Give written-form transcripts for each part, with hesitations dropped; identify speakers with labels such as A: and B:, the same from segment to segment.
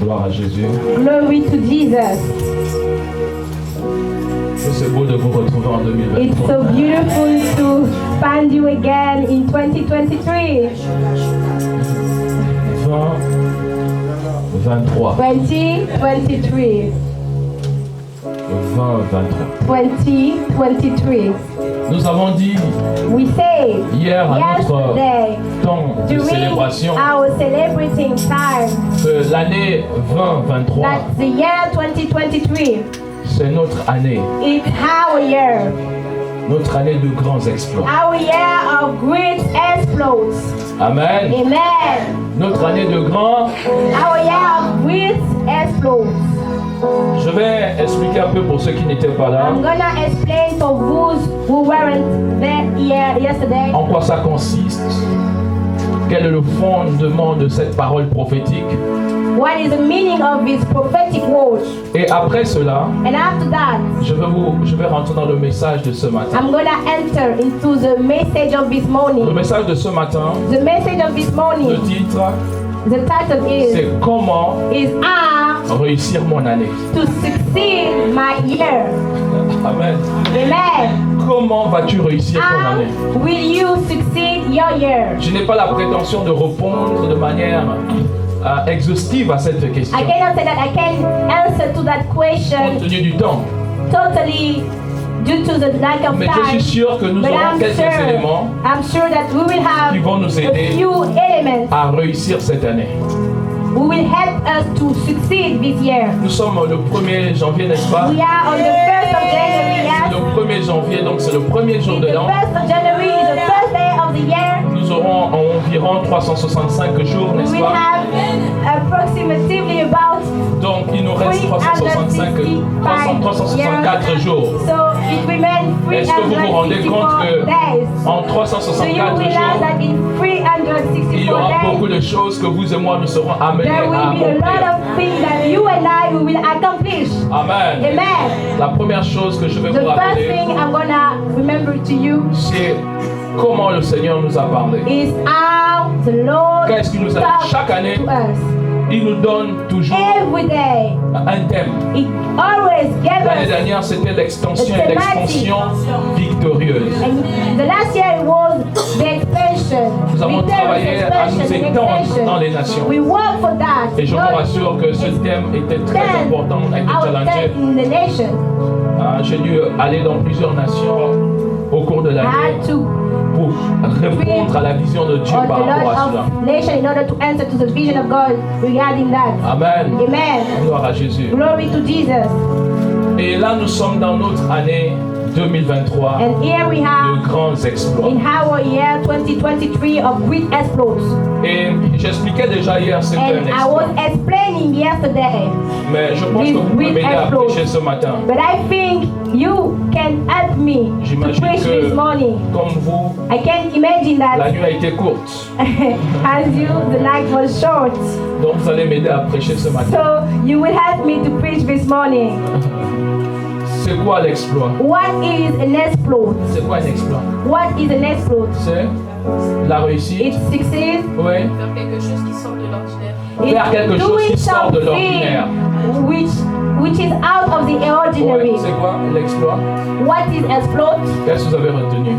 A: Gloire à Jésus.
B: Glory to Jesus.
A: C'est beau de vous retrouver en 2023.
B: It's so beautiful to find you again in 2023.
A: 2023.
B: 2023. 2023.
A: Nous avons dit
B: We say
A: hier à notre
B: yesterday
A: temps de
B: during
A: célébration
B: our celebrating time
A: que l'année 2023,
B: that the year 2023
A: c'est notre année.
B: is our year.
A: Notre année de grands exploits.
B: Our year of great exploits.
A: Amen.
B: Amen.
A: Notre année de grands.
B: Our year of great exploits.
A: Je vais expliquer un peu pour ceux qui n'étaient pas là.
B: I'm gonna explain for those who weren't there yesterday.
A: En quoi ça consiste? Quel est le fondement de cette parole prophétique?
B: What is the meaning of this prophetic word?
A: Et après cela,
B: And after that,
A: je vais rentrer dans le message de ce matin.
B: I'm gonna enter into the message of this
A: Le
B: morning.
A: message de ce matin,
B: The message of this
A: le
B: morning,
A: titre,
B: the title
A: c'est comment
B: is how
A: réussir mon année.
B: to succeed my year.
A: Amen.
B: Amen.
A: Comment vas-tu réussir ton
B: How
A: année?
B: will you succeed your year?
A: Je n'ai pas la prétention de répondre de manière exhaustive à cette question,
B: I cannot say that I can answer to that
A: compte
B: question
A: tenu du temps.
B: totally due to the lack of
A: Mais je
B: time.
A: suis sûr que nous
B: But
A: aurons quelques éléments
B: I'm sure that we will have
A: qui vont nous
B: a
A: aider
B: few elements
A: à réussir cette année.
B: who will help us to succeed this year.
A: Nous sommes le 1er janvier, n'est-ce pas?
B: We are on the 1st of January, yes?
A: Le 1er janvier, donc c'est le premier jour de
B: The
A: l'an.
B: 1st of January is the first day of the year.
A: Nous aurons environ 365 jours,
B: We
A: n'est-ce
B: will
A: pas?
B: have approximately about
A: Donc il nous reste 364 jours.
B: So it remains
A: Est-ce que vous vous rendez compte
B: 364
A: que
B: days.
A: en
B: So you
A: 364
B: realize
A: jours,
B: that in
A: il y aura
B: 364
A: beaucoup
B: days,
A: de choses que vous et moi nous serons amenés
B: there
A: à
B: will be a lot
A: accomplir.
B: of things that you and I will accomplish.
A: Amen.
B: Amen.
A: La première chose que je vais
B: The
A: vous
B: first
A: rappeler,
B: thing I'm gonna remember to you
A: c'est comment le Seigneur nous a parlé.
B: is how the Lord
A: Qu'est-ce qu'il nous a dit?
B: talks
A: Chaque année,
B: to us.
A: il nous donne toujours
B: Every day,
A: un thème.
B: it always gives
A: L'année
B: us.
A: dernière, c'était l'extension,
B: The
A: l'expansion victorieuse.
B: And the last year it was the expansion.
A: Nous avons
B: Victorious
A: travaillé à nous
B: expansion and
A: étendre
B: expansion.
A: dans les nations.
B: We work for that.
A: Et je vous
B: God
A: rassure que ce thème était très
B: extend
A: important, on a été
B: our
A: challengé.
B: faith in the nation.
A: J'ai dû aller dans plusieurs nations au cours de
B: I
A: l'année
B: had to
A: pour répondre à la vision de Dieu
B: on
A: par
B: a
A: rapport à
B: lot
A: cela.
B: of nation in order to answer to the vision of God regarding that.
A: Amen.
B: Amen.
A: Gloire à Jésus.
B: Glory to Jesus.
A: Et là, nous sommes dans notre année 2023
B: And here we
A: de
B: have
A: grands exploits.
B: in our year 2023 of great exploits.
A: Et j'expliquais déjà hier ce qu'est un
B: And I was
A: exploit.
B: explaining yesterday,
A: Mais je pense que vous pouvez m'aider à
B: exploits.
A: prêcher ce matin.
B: but I think you can help me to
A: J'imagine
B: preach
A: que,
B: this morning.
A: comme vous,
B: I can imagine
A: la
B: that
A: nuit a été courte.
B: as you, the night was short.
A: Donc vous allez m'aider à prêcher ce matin.
B: So you will help me to preach this morning.
A: C'est quoi l'exploit?
B: What is an exploit?
A: C'est quoi un exploit?
B: What is an exploit?
A: C'est la réussite.
B: It succeeds.
A: Oui.
C: Faire quelque chose qui sort de l'ordinaire.
A: Faire quelque chose qui sort de l'ordinaire.
B: which is out of the ordinary.
A: Ouais, c'est quoi l'exploit?
B: What is exploit?
A: Qu'est-ce que vous avez retenu?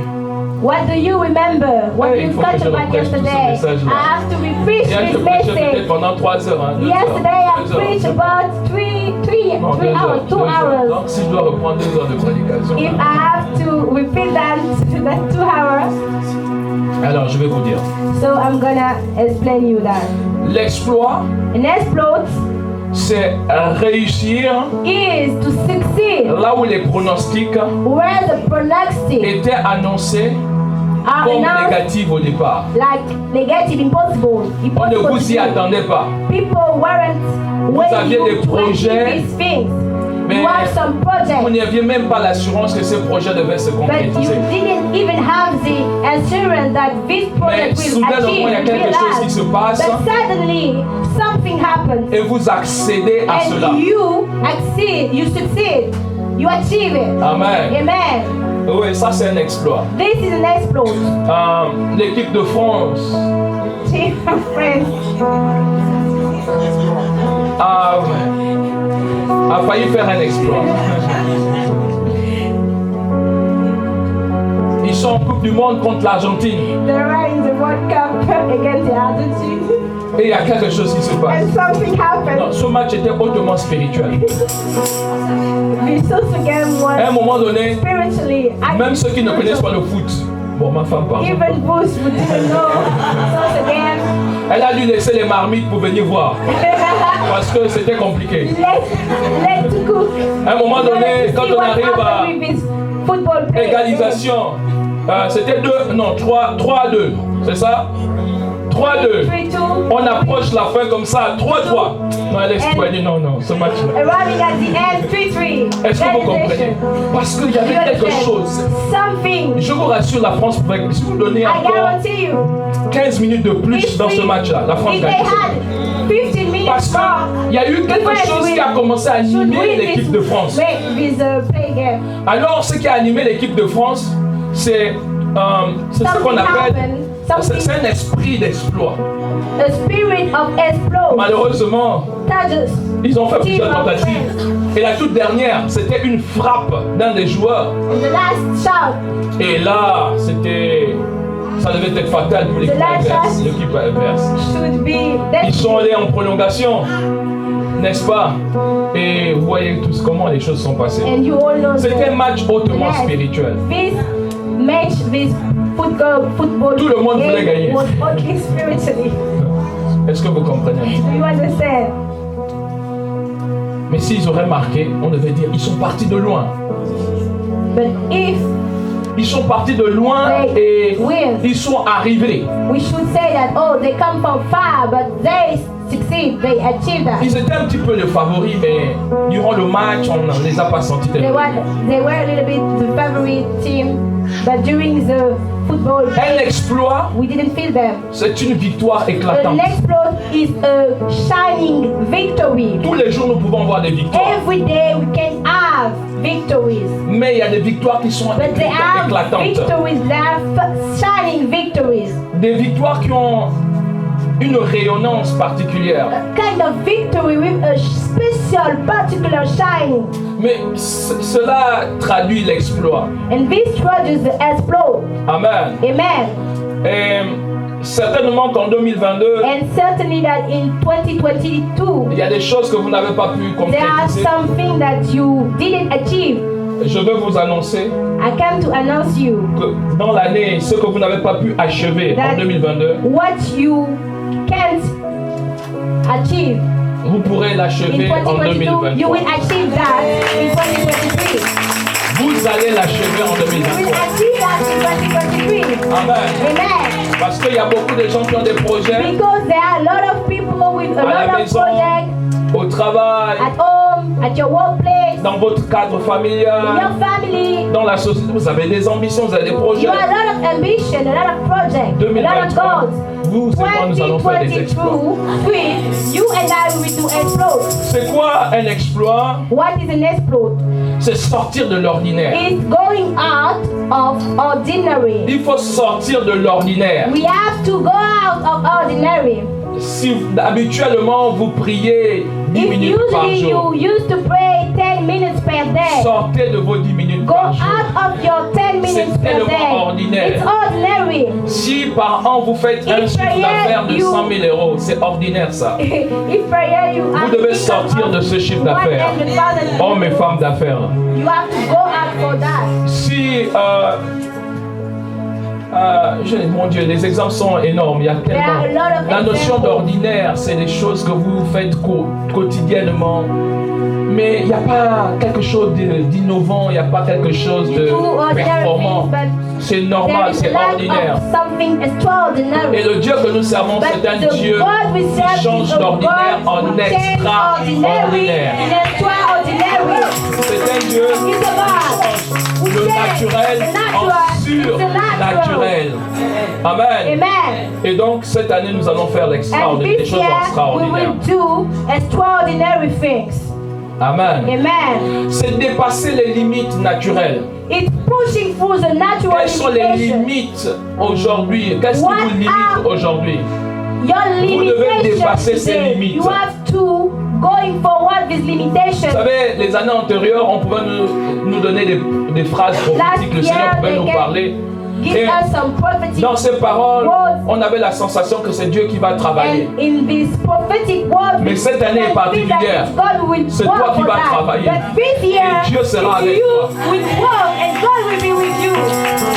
B: What do you remember? What
A: Ouais, il
B: you
A: faut que
B: thought
A: je
B: about
A: reprêche tout ce
B: yesterday?
A: message-là.
B: I have to repeat
A: Hier, je
B: this
A: prêchais peut-être
B: message.
A: pendant 3 heures. 2
B: Yesterday
A: heures.
B: I preached about three
A: Non, 2
B: hours,
A: heures.
B: 2
A: 2 heures.
B: hours.
A: Donc si je dois reprendre 2 heures de prédication,
B: If I have to repeat that 2 hours,
A: alors je vais vous dire.
B: so I'm gonna explain you that.
A: L'exploit,
B: An exploit
A: c'est réussir
B: is to succeed
A: là où les pronostics
B: where the pronostics
A: étaient annoncés
B: are
A: comme
B: announced
A: négatifs au départ.
B: like negative, impossible.
A: On ne
B: Impossible
A: vous
B: to
A: y
B: do.
A: attendait pas.
B: People weren't
A: aviez
B: waiting
A: des
B: to
A: projets,
B: achieve these things.
A: mais
B: You have some
A: Vous
B: projects,
A: n'aviez même pas l'assurance que ce projet devait se
B: but you
A: concrétiser.
B: didn't even have the assurance that this
A: Mais
B: project will
A: soudainement, il y a
B: achieve,
A: quelque chose qui se passe
B: But suddenly, something happens,
A: et vous accédez à cela.
B: and you succeed, you achieve it.
A: Amen.
B: Amen.
A: Oui, ça c'est un exploit.
B: This is an exploit.
A: L'équipe de France
B: Team of friends.
A: a failli faire un exploit. Ils sont en Coupe du Monde contre l'Argentine.
B: They were in the World Cup against the Argentine.
A: Et il y a quelque chose qui se passe.
B: And something happened.
A: Non, ce match était hautement spirituel.
B: The social game
A: À un
B: was
A: moment donné,
B: spiritually.
A: même ceux qui ne connaissent pas le foot, bon, ma femme pardon,
B: Even Bush who didn't know social game.
A: elle a dû laisser les marmites pour venir voir. Parce que c'était compliqué.
B: Let's cook.
A: À un moment donné, quand on arrive à
B: football play.
A: égalisation, c'était 3-2, c'est ça? 3-2.
B: 3-2.
A: On approche la fin comme ça, 3-3. Non, elle explique, dit non, ce match-là.
B: Arriving at the end, 3-3.
A: Est-ce que vous comprenez? Parce qu'il y avait quelque chose.
B: Something.
A: Je vous rassure, la France pouvait vous donner
B: I
A: encore
B: guarantee you.
A: 15 minutes de plus dans ce match-là. La France
B: If they
A: gagne.
B: had 15 minutes
A: Parce qu'il y a eu quelque chose qui a commencé à animer l'équipe de France.
B: Play game.
A: Alors, ce qui a animé l'équipe de France, c'est ce qu'on appelle c'est un esprit d'exploit.
B: A spirit of explosion.
A: Malheureusement, ils ont fait plusieurs tentatives. Et la toute dernière, c'était une frappe d'un des joueurs.
B: The last shot.
A: Et là, ça devait être fatal pour l'équipe adverse. Ils sont allés en prolongation, n'est-ce pas? Et vous voyez tous comment les choses sont passées. C'était un match hautement spirituel.
B: Football
A: Tout le monde voulait gagner. Est-ce que vous comprenez? Mais s'ils auraient marqué, on devait dire ils sont partis de loin. Ils sont partis de loin et ils sont arrivés.
B: We should say that they come from far, but they succeed, they achieve that.
A: Ils étaient un petit peu les favoris, mais durant le match, on ne les a pas sentis tellement.
B: They were a little bit the favorite team, but during the football
A: Un exploit,
B: we didn't feel them.
A: c'est une victoire
B: An
A: éclatante.
B: exploit is a shining victory.
A: Tous les jours, nous pouvons avoir des victoires.
B: Every day we can have victories.
A: Mais il y a des victoires qui sont
B: But they have
A: éclatantes.
B: victories that are shining victories.
A: Des victoires qui ont une rayonnance particulière.
B: A kind of victory with a special, particular shine.
A: Mais cela traduit l'exploit.
B: And this traduces the exploit.
A: Amen.
B: Amen.
A: Et certainement qu'en 2022,
B: And certainly that in 2022,
A: il y a des choses que vous n'avez pas pu
B: there are
A: concrétiser.
B: something that you didn't achieve.
A: Je veux vous annoncer
B: I come to announce you
A: que dans l'année, ce que vous n'avez pas pu achever en
B: that
A: 2022,
B: what you can't achieve
A: vous pourrez
B: in
A: l'achever en
B: 2022, you will
A: 2023.
B: achieve that in 2023.
A: Vous allez l'achever en
B: You will
A: 2023.
B: achieve that in 2023.
A: Amen.
B: Amen.
A: Parce qu'il y a beaucoup de gens qui ont des projets
B: Because there are a lot of people with a
A: à la
B: lot of
A: maison,
B: projects
A: au travail,
B: at home, at your workplace,
A: dans votre cadre
B: in
A: familial,
B: your family.
A: dans la société. Vous avez des ambitions, vous avez des projets.
B: You have a lot of ambition, a lot of projects, a lot of
A: 2023,
B: goals.
A: vous et moi, nous allons faire des exploits.
B: 2022, you and I will do exploits.
A: C'est quoi un exploit?
B: What is an exploit?
A: C'est sortir de l'ordinaire.
B: It's going out of ordinary.
A: Il faut sortir de l'ordinaire.
B: We have to go out of ordinary.
A: Si habituellement vous priez 10
B: If
A: minutes par
B: usually
A: jour,
B: you used to pray 10 minutes per day,
A: sortez de vos 10 minutes
B: go
A: par jour.
B: out of your 10 minutes per
A: tellement
B: day.
A: ordinaire.
B: It's ordinary.
A: Si par an vous faites un
B: If
A: chiffre
B: prayer
A: d'affaires de
B: you-
A: 100 000 euros, c'est ordinaire ça.
B: If prayer you have
A: Vous devez
B: to
A: sortir de ce chiffre d'affaires.
B: 100,000,
A: Hommes et femmes d'affaires.
B: you have to go out for that.
A: Si, mon Dieu, les exemples sont énormes. Il y a
B: There are a
A: tellement.
B: lot of
A: La notion
B: examples.
A: d'ordinaire, c'est des choses que vous faites quotidiennement. Mais il n'y a pas quelque chose d'innovant, il n'y a pas quelque chose de
B: Do ordinary
A: performant.
B: things, but
A: C'est
B: there
A: normal,
B: is
A: c'est
B: lack
A: ordinaire.
B: of something extraordinary.
A: Et le Dieu que nous servons,
B: But
A: c'est un
B: the
A: Dieu
B: God we serve
A: qui change
B: is a
A: d'ordinaire
B: God
A: en
B: who changes ordinary
A: extraordinaire.
B: in extraordinary.
A: C'est un Dieu
B: He's a God who
A: le
B: changes
A: naturel
B: the
A: en
B: natural into
A: surnaturel. Amen.
B: Amen.
A: Et donc cette année, nous allons faire
B: And
A: l'extraordinaire, des
B: this
A: choses
B: year we
A: extraordinaires.
B: will do extraordinary things.
A: Amen.
B: Amen.
A: C'est dépasser les limites naturelles.
B: It's pushing through the natural
A: Quelles sont les
B: limitation.
A: limites aujourd'hui? Qu'est-ce qui
B: What
A: vous limite
B: are-
A: aujourd'hui?
B: Your
A: Vous devez dépasser
B: limitations
A: ces
B: today,
A: limites.
B: you have to going forward with
A: Vous
B: limitations.
A: savez, les années antérieures, on pouvait nous donner des phrases prophétiques. Le Seigneur pouvait nous parler.
B: Give
A: Et
B: us some prophetic
A: dans ces paroles,
B: words.
A: on avait la sensation que c'est Dieu qui va travailler.
B: And in this prophetic word,
A: Mais cette année est particulière. C'est toi qui vas travailler. Et Dieu sera avec toi.
B: Will work and God will be with you.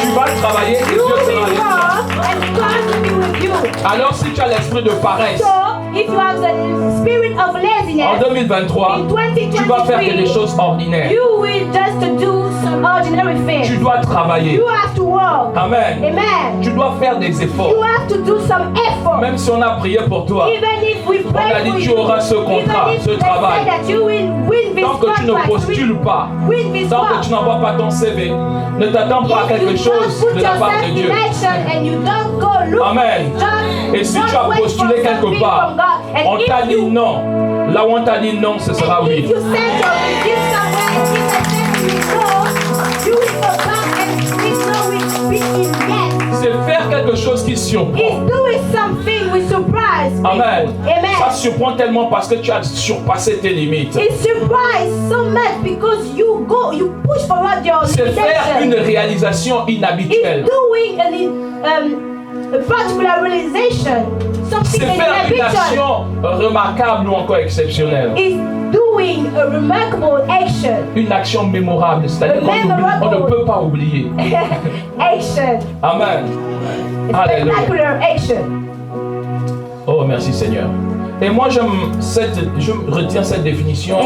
A: Tu vas travailler et
B: You
A: Dieu
B: will
A: sera avec toi.
B: work and God will be with you.
A: Alors si tu as l'esprit de paresse,
B: So, if you have the spirit of
A: en
B: laziness,
A: 2023,
B: in
A: tu vas faire que des
B: 2023,
A: choses ordinaires.
B: you will just do some ordinary
A: Tu
B: things.
A: dois travailler.
B: You have to work.
A: Amen.
B: Amen.
A: Tu dois faire des
B: You
A: efforts.
B: have to do some effort.
A: Même si on a prié pour toi,
B: Even if we
A: on a
B: pray
A: dit
B: for
A: tu
B: you,
A: auras ce contrat,
B: even if
A: ce
B: they
A: travail.
B: say that you will win this
A: Tant que tu ne
B: contract,
A: postules pas,
B: win this
A: tant que
B: work.
A: tu n'envoies pas ton CV, ne t'attends pas à
B: If
A: quelque
B: you
A: chose
B: don't put
A: de la part
B: yourself
A: de
B: in
A: Dieu.
B: action and you don't go look
A: Amen.
B: for job,
A: Et si
B: don't
A: tu as
B: wait
A: postulé
B: for
A: quelque
B: something
A: part,
B: from God. And
A: on t'a
B: if
A: dit
B: you
A: non. Là où on t'a dit non, ce sera
B: and
A: oui.
B: if you send your resume somewhere and if they send you no, you will go back and this no will be in yes.
A: C'est faire quelque chose qui surprend.
B: It's doing something with surprise. people.
A: Amen. Ça
B: Amen.
A: surprend tellement parce que tu as surpassé tes limites.
B: It's surprise so much because you push forward your
A: C'est faire une
B: limitation.
A: réalisation inhabituelle.
B: It's doing a particular realization, something
A: C'est faire une
B: inhabitual.
A: action remarquable ou encore exceptionnelle.
B: Is doing a remarkable action.
A: Une action mémorable, c'est-à-dire qu'on ne peut pas oublier.
B: Action.
A: Amen. Alléluia.
B: Spectacular action.
A: Oh, merci Seigneur. Et moi, je retiens cette définition.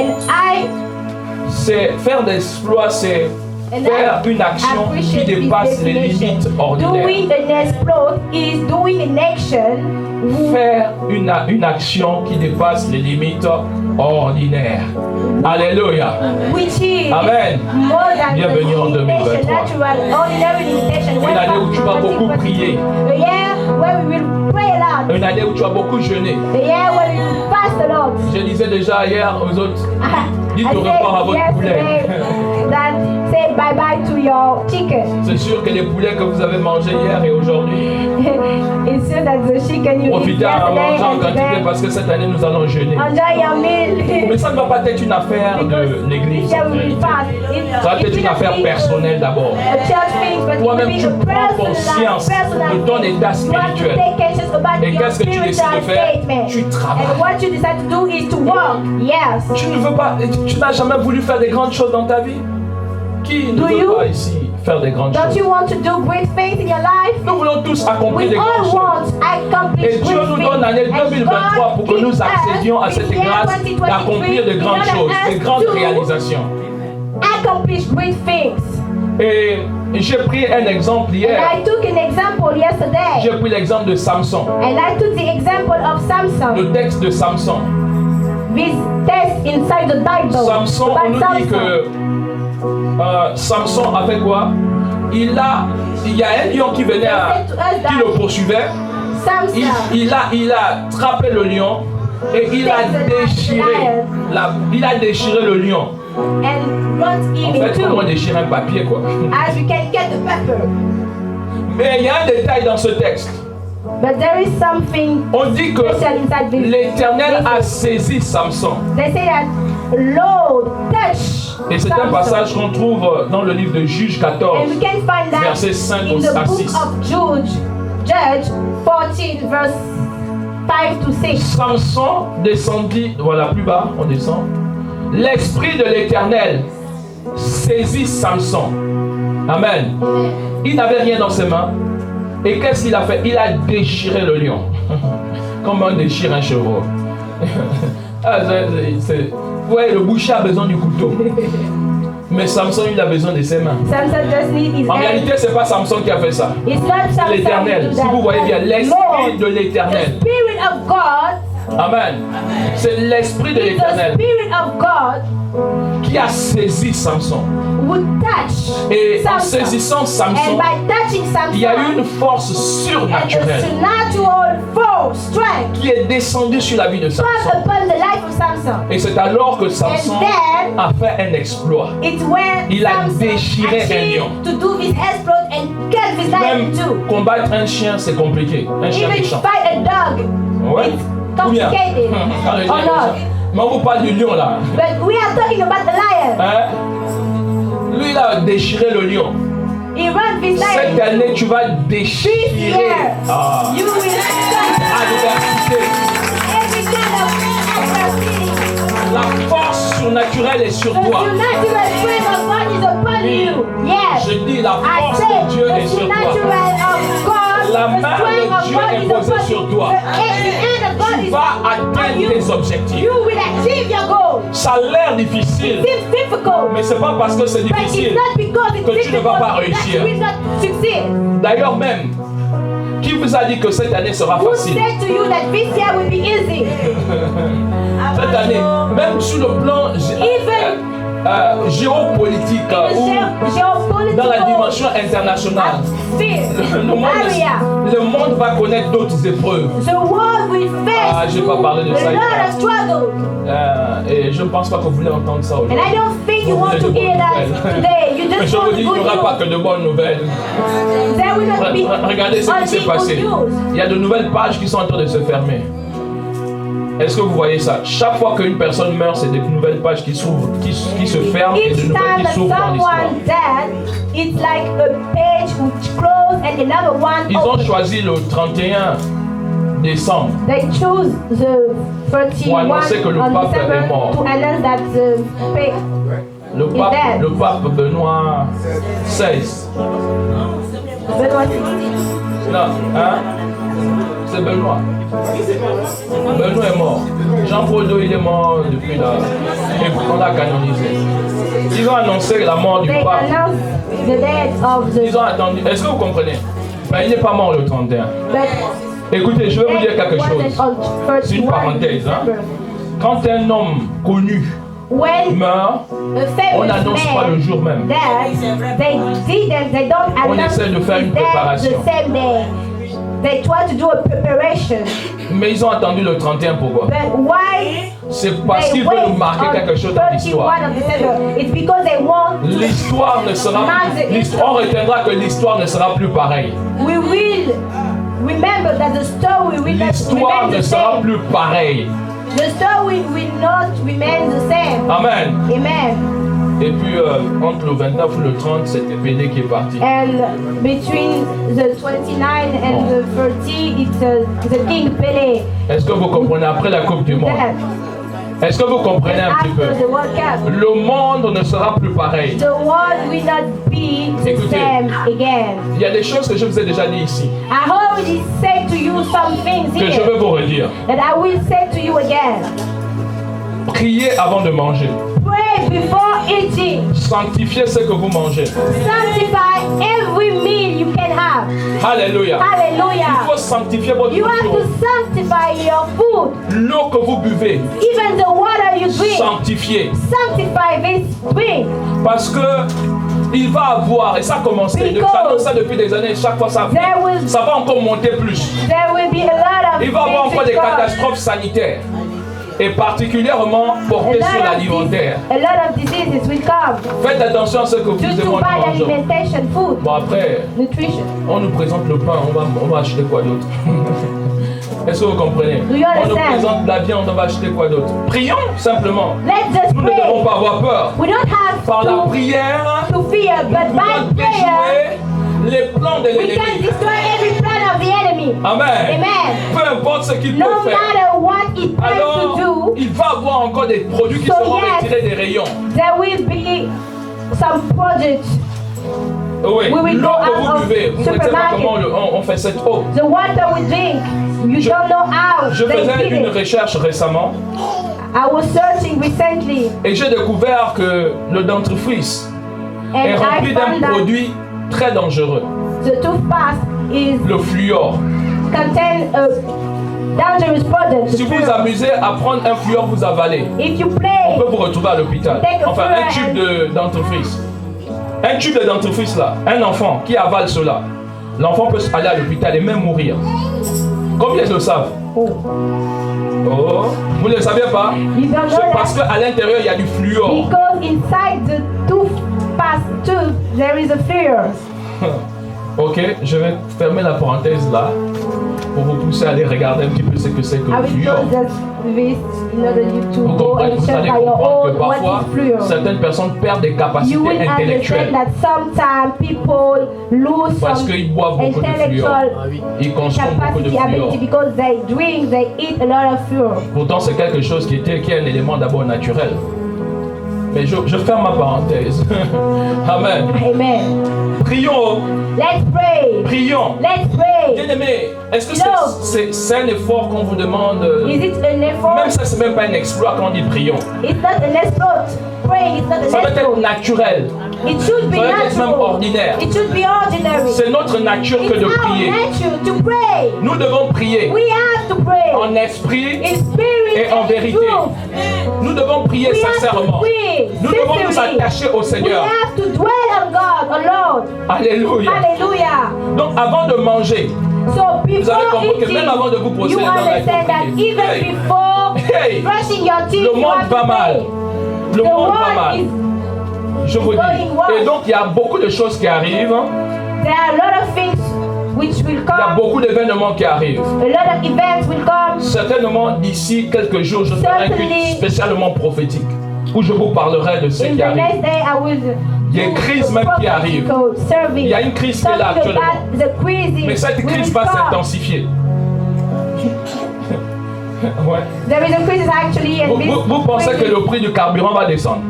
A: C'est faire des exploits, c'est faire une action qui dépasse les limites ordinaires.
B: Doing an exploit is doing an action.
A: Faire une action qui dépasse les limites ordinaires. Alléluia.
B: Which is
A: Amen.
B: more than
A: Bienvenue en
B: the limitation,
A: 2023.
B: natural, ordinary limitation.
A: Une année où tu vas beaucoup prier.
B: The year where we will pray a lot.
A: Une année où tu vas beaucoup jeûner.
B: The year where we will fast a lot.
A: Je disais déjà hier aux autres, dites
B: I
A: au revoir à votre
B: said
A: poulet.
B: yesterday that say bye bye to your chicken.
A: C'est sûr que les poulets que vous avez mangés hier et aujourd'hui,
B: It's true that the chicken you eat
A: profitez à
B: yesterday
A: manger en
B: and
A: quantité
B: today,
A: parce que cette année nous allons jeûner.
B: enjoy your meal.
A: Mais ça ne va pas être une affaire de l'église.
B: This year
A: En
B: we will
A: réalité.
B: fast.
A: Ça va être une affaire personnelle d'abord.
B: A church thing, but
A: Toi-même,
B: it
A: tu
B: will be a
A: prends
B: personal
A: conscience de ton état
B: thing. You have to
A: spirituel.
B: take conscience about
A: Et
B: your
A: qu'est-ce que tu décides
B: spiritual
A: de faire?
B: statement.
A: Tu travailles.
B: And what you decide to do is to work. Yes.
A: Tu ne veux pas, tu n'as jamais voulu faire des grandes choses dans ta vie? Qui ne
B: Do
A: veut
B: you?
A: pas ici faire des grandes
B: Don't
A: choses?
B: you want to do great things in your life?
A: Nous voulons tous accomplir
B: We
A: des grandes
B: all
A: choses.
B: want to accomplish
A: Et Dieu
B: great
A: nous
B: things.
A: donne l'année
B: And
A: 2023 pour que
B: God
A: nous
B: gives us
A: accédions à cette
B: this year
A: grâce
B: 2023
A: d'accomplir de grandes
B: in order
A: choses,
B: us
A: de grandes
B: to
A: réalisations.
B: accomplish great things.
A: Et j'ai pris un exemple
B: And
A: hier.
B: I took an example yesterday.
A: J'ai pris l'exemple de Samson,
B: And I took the example of Samson.
A: le texte de Samson.
B: This text inside the Bible.
A: Samson, on
B: about
A: nous dit que Samson a fait quoi? Il y a un lion qui venait, qui le poursuivait.
B: Samson.
A: Il a attrapé le lion et il a déchiré le lion.
B: And brought him
A: En fait,
B: into,
A: comment déchirer un papier quoi?
B: as we can get the paper.
A: Mais il y a un détail dans ce texte.
B: But there is something
A: On dit que
B: special inside this.
A: l'Éternel a saisi Samson.
B: They say that Lord touch
A: Et c'est un
B: Samson.
A: passage qu'on trouve dans le livre de Juge 14.
B: And we can find that
A: Versets 5
B: in the
A: à
B: book
A: 6.
B: of Judge 14 verse 5 to 6.
A: Samson descendit, voilà plus bas, on descend. L'esprit de l'Éternel saisit Samson. Amen. Il n'avait rien dans ses mains. Et qu'est-ce qu'il a fait? Il a déchiré le lion. Comme on déchire un chevreau. Vous voyez, le boucher a besoin du couteau. Mais Samson, il a besoin de ses mains.
B: Samson just need his
A: En
B: hand.
A: réalité, ce n'est pas Samson qui a fait ça.
B: It's not Samson
A: L'Éternel.
B: who did
A: Si
B: that.
A: vous voyez bien, l'Esprit
B: Lord,
A: de
B: the
A: l'Éternel.
B: Spirit of God.
A: Amen. C'est l'Esprit de
B: It's the
A: l'Éternel
B: Spirit of God
A: qui a saisi Samson.
B: would touch
A: Et en
B: Samson.
A: saisissant
B: And
A: Samson,
B: by touching Samson,
A: il y a eu une force
B: and a
A: surnaturelle
B: supernatural force, strength,
A: qui est descendue sur la vie de
B: come
A: Samson.
B: upon the life of Samson.
A: Et c'est alors que Samson
B: And then,
A: a fait un exploit.
B: it's when
A: Il a
B: Samson
A: déchiré un
B: achieved
A: lion.
B: to do this exploit and cut his life
A: Même
B: in two.
A: combattre un chien, c'est compliqué. Un chien
B: Even
A: méchant.
B: fight a dog,
A: Ouais.
B: it's
A: Ou bien.
B: complicated.
A: Un
B: or
A: chien
B: not?
A: méchant. Mais on vous parle du lion là.
B: But we are talking about the lion.
A: Hein? Lui, il a déchiré le lion.
B: He runs this
A: Cette
B: lion.
A: année, tu vas
B: This
A: déchirer
B: year, you will conquer
A: adversité.
B: every kind of adversity.
A: La force surnaturelle est sur
B: The
A: toi.
B: supernatural strength of God is upon you. Yes.
A: Je dis, la
B: I
A: force
B: said
A: de Dieu
B: the
A: est sur toi.
B: supernatural of God,
A: La main
B: the strength
A: de
B: of
A: Dieu
B: God
A: est
B: is
A: posée
B: upon
A: sur
B: you.
A: toi.
B: The hand of God
A: Tu
B: is
A: vas
B: upon
A: atteindre
B: you.
A: tes objectifs.
B: You will achieve your goal.
A: Ça a l'air difficile,
B: It seems difficult,
A: mais c'est pas parce que c'est
B: but it's
A: difficile.
B: not because it's
A: que tu ne vas
B: difficult
A: pas
B: that
A: réussir.
B: you will not succeed.
A: D'ailleurs même, qui vous a dit que cette année sera
B: Who
A: facile?
B: said to you that this year will be easy?
A: Cette année, même sur le plan géopolitique ou dans la dimension internationale, le monde va connaître d'autres épreuves.
B: The world will face
A: Ah, j'ai pas parlé de ça
B: a lot of struggles.
A: Et je ne pense pas que vous voulez entendre ça
B: And
A: aujourd'hui.
B: I don't think you
A: Vous
B: want
A: voulez
B: to
A: de
B: hear
A: bonnes
B: that
A: nouvelles.
B: today. You
A: Mais
B: just
A: je
B: want
A: vous
B: the
A: dis, il
B: good
A: n'y aura pas
B: news.
A: que de bonnes nouvelles.
B: There will not be
A: Regardez ce qui s'est
B: only
A: passé.
B: good news.
A: Il y a de nouvelles pages qui sont en train de se fermer. Est-ce que vous voyez ça? Chaque fois qu'une personne meurt, c'est des nouvelles pages qui s'ouvrent, qui se ferment et de
B: Each
A: nouvelles
B: time
A: qui
B: that
A: s'ouvrent dans l'histoire.
B: someone died, it's like a page which close and another one
A: Ils ont
B: open.
A: choisi le 31 décembre.
B: They chose the 31
A: Pour annoncer que le
B: on
A: pape
B: December
A: est mort.
B: to announce that the page.
A: Le pape Benoît XVI. Non, hein? C'est Benoît. Benoît est mort. Jean-Paul II, il est mort depuis là. Et on l'a canonisé. Ils ont annoncé la mort du
B: They
A: pape.
B: announced the death of the.
A: Ils ont attendu. Est-ce que vous comprenez? Ben, il n'est pas mort le 31.
B: But
A: Écoutez, je vais vous dire quelque
B: wasn't
A: chose.
B: on
A: C'est une
B: 31
A: parenthèse. Hein?
B: December.
A: Quand un homme connu
B: When
A: meurt,
B: a
A: on
B: famous
A: n'annonce pas le
B: man
A: jour même.
B: they don't
A: On
B: announce
A: essaie de faire une
B: his death
A: préparation.
B: the same day. They try to do a preparation.
A: Mais ils ont attendu le 31 pourquoi?
B: But why
A: C'est parce
B: they
A: qu'ils
B: wait
A: veulent marquer quelque
B: on
A: chose dans l'histoire.
B: 31 of December? It's because they want to.
A: L'histoire ne sera on retiendra que l'histoire ne sera plus pareille.
B: We will remember that the story will not
A: L'histoire
B: remain
A: ne
B: the
A: sera
B: same.
A: plus pareille.
B: The story will not remain the same.
A: Amen.
B: Amen.
A: Et puis entre le 29 ou le 30, c'était PD qui est parti.
B: And between the 29 and the 30, it's the King Pele.
A: Est-ce que vous comprenez après la Coupe du Monde?
B: That
A: Est-ce que vous comprenez un petit peu?
B: after the World Cup,
A: Le monde ne sera plus pareil.
B: the world will not be the
A: Écoutez.
B: same again.
A: Il y a des choses que je vous ai déjà dit ici,
B: I already said to you some things
A: que je
B: here
A: veux vous redire.
B: that I will say to you again.
A: Priez avant de manger.
B: Pray before eating.
A: Sanctifiez ce que vous mangez.
B: Sanctify every meal you can have.
A: Alléluia. Il
B: Hallelujah.
A: faut sanctifier votre
B: You have to
A: nourriture.
B: sanctify your food.
A: L'eau que vous buvez,
B: Even the water you drink.
A: sanctifiez.
B: Sanctify this drink.
A: Parce que il va avoir, et ça a commencé, j'annonce ça depuis des années, chaque fois ça va encore monter plus.
B: There will be a lot of
A: Il va y avoir encore des
B: things to come.
A: catastrophes sanitaires, et particulièrement portées sur l'alimentaire.
B: A lot of diseases will come
A: Faites attention à ce que vous
B: due
A: et
B: to
A: moi
B: bad
A: nous mangeons.
B: alimentation, food,
A: Bon après,
B: nutrition.
A: on nous présente le pain, on va acheter quoi d'autre? Est-ce que vous comprenez?
B: Do you
A: On nous
B: understand?
A: présente la viande, on va acheter quoi d'autre? Prions simplement.
B: Let's just
A: Nous ne devons
B: pray.
A: pas avoir peur.
B: We don't have
A: Par la
B: to
A: prière,
B: fear, but
A: nous
B: by
A: pouvons
B: prayer,
A: déjouer les plans de
B: we can
A: l'ennemi.
B: destroy every plan of the enemy.
A: Amen.
B: Amen.
A: Peu importe ce qu'il
B: No
A: peut faire.
B: matter what it tries
A: Alors,
B: to do,
A: il va avoir encore des produits qui
B: So
A: seront
B: yes.
A: retirés des rayons.
B: there will be some projects.
A: Oui,
B: We will
A: l'eau
B: go
A: que
B: out
A: vous
B: of
A: buvez, vous ne savez pas
B: supermarket.
A: comment on fait cette eau.
B: The water we drink, you
A: Je-
B: don't know how
A: Je
B: they
A: faisais
B: did
A: une
B: it.
A: recherche récemment
B: I was searching recently
A: et j'ai découvert que le dentifrice est
B: and I
A: rempli d'un
B: found that
A: produit très dangereux,
B: the toothpaste is
A: le fluor.
B: contain a dangerous product.
A: Si vous vous amusez à prendre un fluor, vous avalez.
B: If you
A: On
B: play,
A: peut vous retrouver à l'hôpital.
B: Take a
A: Enfin, un
B: fluor
A: tube de dentifrice. Un tube de dentifrice là, un enfant qui avale cela, l'enfant peut aller à l'hôpital et même mourir. Combien le savent?
B: oh,
A: Oh, vous ne le saviez pas?
B: you don't know
A: C'est parce
B: that
A: qu'à l'intérieur il y a du fluor.
B: because inside the toothpaste tube there is a fluor.
A: Ok, je vais fermer la parenthèse là. pour vous pousser à aller regarder un petit peu ce que c'est que
B: I
A: le
B: will
A: fluor.
B: close this in order you to
A: Vous
B: go
A: comprenez,
B: and
A: vous
B: check
A: allez
B: by your
A: comprendre que
B: own
A: parfois,
B: what is fluor.
A: certaines personnes perdent des
B: You
A: capacités
B: will
A: intellectuelles
B: understand that sometimes people lose
A: parce
B: some
A: qu'ils boivent beaucoup de fluor.
B: intellectual
A: Ils consomment beaucoup de
B: capacity, ability,
A: fluor.
B: because they drink, they eat a lot of fluor.
A: Pourtant, c'est quelque chose qui est un élément d'abord naturel. Mais je ferme ma parenthèse. Amen.
B: Amen.
A: Prions,
B: Let's pray.
A: prions.
B: Let's pray.
A: Bien-aimés, est-ce que
B: No.
A: c'est un effort qu'on vous demande?
B: Is it an effort?
A: Même ça, c'est même pas un exploit quand on dit prions.
B: It's not an exploit. Praying is not
A: Ça
B: an
A: doit être
B: exploit.
A: naturel.
B: It should be
A: Ça doit être même
B: natural.
A: ordinaire.
B: It should be ordinary.
A: C'est notre nature que
B: It's
A: de
B: our
A: prier.
B: nature to pray.
A: Nous devons prier
B: We have to pray.
A: en esprit.
B: In spirit
A: et en
B: and in
A: vérité.
B: truth.
A: Nous devons prier
B: We have to
A: sincèrement.
B: pray
A: Nous devons nous
B: sincerely.
A: attacher au
B: We
A: Seigneur.
B: have to dwell on God, on Lord.
A: Alléluia.
B: Hallelujah.
A: Donc avant de manger,
B: So before
A: avez compris que
B: eating,
A: même avant de vous brosser
B: you
A: les dents, là, il faut
B: understand that
A: prier.
B: even
A: Hey.
B: before
A: Hey.
B: brushing your teeth,
A: Le
B: you
A: monde
B: have
A: va
B: to
A: mal.
B: pray.
A: Le
B: The
A: monde va
B: world
A: mal.
B: is
A: Je vous
B: going
A: dis.
B: worse.
A: Et donc il y a beaucoup de choses qui arrivent.
B: There are a lot of things which will
A: Il y a
B: come.
A: beaucoup d'événements qui arrivent.
B: A lot of events will come.
A: Certainement d'ici quelques jours, je ferai un culte
B: Certainly.
A: spécialement prophétique où je vous parlerai de ce
B: In
A: qui
B: the
A: arrive.
B: next day, I will
A: Il y a une crise même qui arrive.
B: service.
A: Il y a une crise qui est là
B: Talking
A: actuellement.
B: about the crazy
A: Mais cette crise
B: will
A: va
B: come.
A: s'intensifier. Ouais.
B: There is a crisis actually, and this
A: Vous pensez que
B: crisis
A: le prix du carburant va descendre?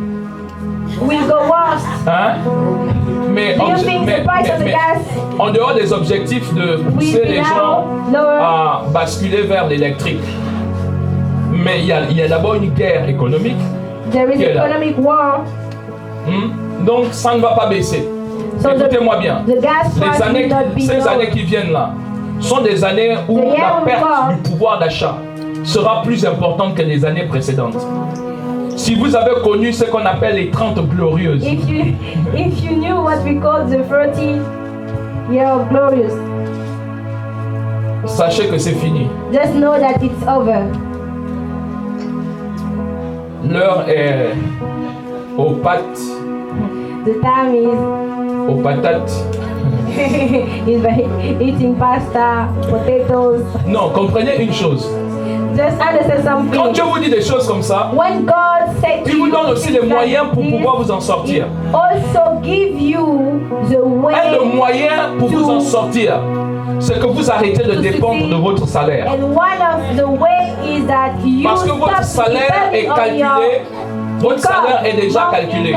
B: will go worse.
A: Hein? Mais,
B: Do you think the price of the gas
A: en dehors des objectifs de
B: will
A: pousser
B: be
A: les
B: now
A: gens
B: lower?
A: à basculer vers l'électrique, mais il y a d'abord une guerre économique.
B: There is
A: qui est là.
B: economic war.
A: Donc ça ne va pas baisser.
B: So
A: Écoutez-moi bien.
B: the gas price will not be
A: Ces
B: low.
A: années qui viennent là sont des années où
B: The year
A: la
B: will
A: perte
B: come.
A: du pouvoir d'achat sera plus importante que les années précédentes. Si vous avez connu ce qu'on appelle les 30 glorieuses,
B: If you knew what we call the 30 year of glorious,
A: sachez que c'est fini.
B: just know that it's over.
A: L'heure est aux pâtes,
B: The time is
A: aux patates.
B: is by eating pasta, potatoes.
A: Non, comprenez une chose.
B: Just understand
A: Quand
B: something.
A: Dieu vous dit des choses comme ça,
B: When God said to
A: il vous
B: you
A: donne aussi les
B: things
A: moyens
B: like
A: pour
B: this,
A: pouvoir vous en sortir.
B: He also give you the
A: Un
B: way
A: des moyens pour vous en sortir, c'est que vous arrêtez de
B: to
A: dépendre
B: succeed.
A: de votre salaire.
B: And one of the way is that you
A: Parce que votre
B: stop
A: salaire est
B: depending on
A: calculé,
B: your
A: votre salaire est déjà
B: income.
A: calculé.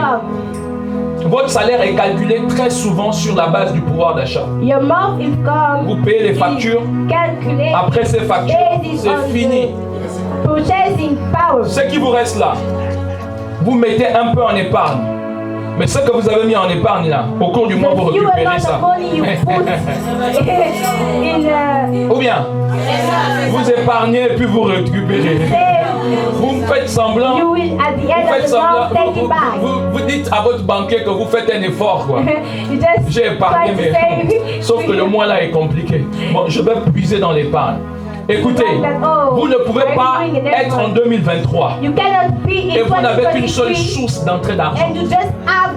A: Votre salaire est calculé très souvent sur la base du pouvoir d'achat.
B: Your month income
A: Vous payez les
B: is
A: factures,
B: calculated
A: après ces factures,
B: based on
A: c'est fini.
B: the purchasing power.
A: Ce qui vous reste là, vous mettez un peu en épargne. Mais ce que vous avez mis en épargne là, au cours du mois, vous
B: The few
A: récupérez
B: amount
A: ça.
B: of money you put in
A: Ou bien, vous épargnez et puis vous récupérez. Vous me faites semblant.
B: you will at the
A: Vous
B: end
A: faites
B: of the
A: semblant.
B: month take it back.
A: Vous dites à votre banquier que vous faites un effort, quoi.
B: You just
A: J'ai épargné,
B: try to
A: mais
B: save.
A: sauf que le mois là est compliqué. Bon, je vais puiser dans l'épargne. Écoutez, vous ne pouvez pas être en 2023
B: You cannot be
A: et
B: in
A: vous n'avez qu'une seule
B: 2023
A: source d'entrée d'argent.
B: and you just have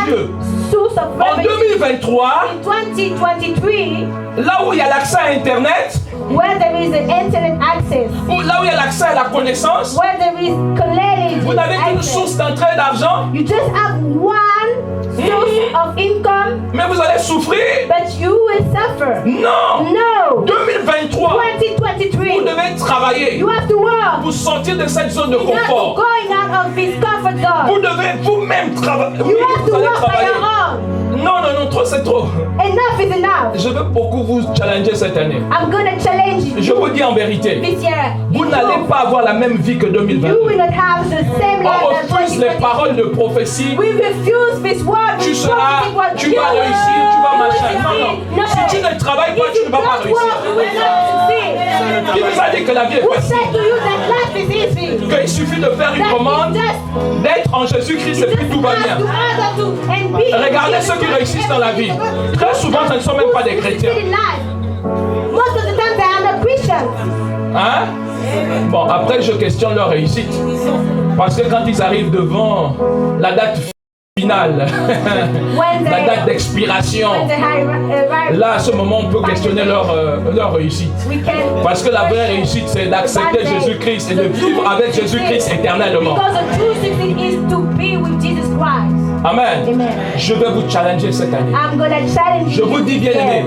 A: Dieu.
B: one source of
A: En
B: revenue.
A: 2023,
B: In 2023,
A: là où il y a l'accès à Internet,
B: where there is an internet access,
A: là où il y a l'accès à la connaissance,
B: where there is collective
A: vous n'avez qu'une
B: access,
A: source d'entrée d'argent,
B: you just have one source of income,
A: mais vous allez souffrir.
B: but you will suffer.
A: Non!
B: No!
A: 2023, vous
B: 2023,
A: devez travailler
B: you have to work.
A: pour sortir de cette zone de
B: You have to
A: confort.
B: going out of this comfort
A: Vous
B: zone.
A: devez vous-même travailler.
B: You have to
A: Vous allez
B: work by
A: travailler.
B: your own.
A: Non, non, non, trop, c'est trop.
B: Enough is enough.
A: Je veux beaucoup vous challenger cette année.
B: I'm gonna challenge you
A: Je vous dis en vérité,
B: this year.
A: vous n'allez pas avoir la même vie que
B: You
A: 2022.
B: will not have the same
A: On
B: life as
A: refuse les
B: 2020.
A: paroles de prophétie.
B: We refuse this word.
A: Tu
B: We
A: seras,
B: promise what
A: tu
B: you
A: vas
B: will.
A: réussir, tu vas machin.
B: You will
A: Non,
B: succeed.
A: non. Si tu ne travailles pas,
B: If
A: tu
B: you
A: ne vas pas
B: don't work, you will
A: réussir.
B: not succeed.
A: Qui vous a dit que la vie est
B: Who
A: facile?
B: said to you that life is easy?
A: Qu'il suffit de faire une
B: That
A: commande,
B: you just
A: d'être en Jésus-Christ et puis tout va bien. Regardez ceux qui réussissent dans la vie. Très souvent, ce ne sont même pas des chrétiens.
B: Most of the time they are not Christians.
A: Hein? Bon, après, je questionne leur réussite. Parce que quand ils arrivent devant la date finale,
B: When
A: la date
B: the
A: d'expiration.
B: arrive,
A: Là, à ce moment, on peut questionner leur réussite.
B: we can
A: Parce que la vraie réussite, c'est d'accepter Jésus-Christ et de vivre avec Jésus-Christ éternellement.
B: Because the true success is to be with Jesus Christ.
A: Amen.
B: Amen.
A: Je vais vous challenger cette année.
B: I'm gonna challenge
A: Je vous dis, bien-aimés,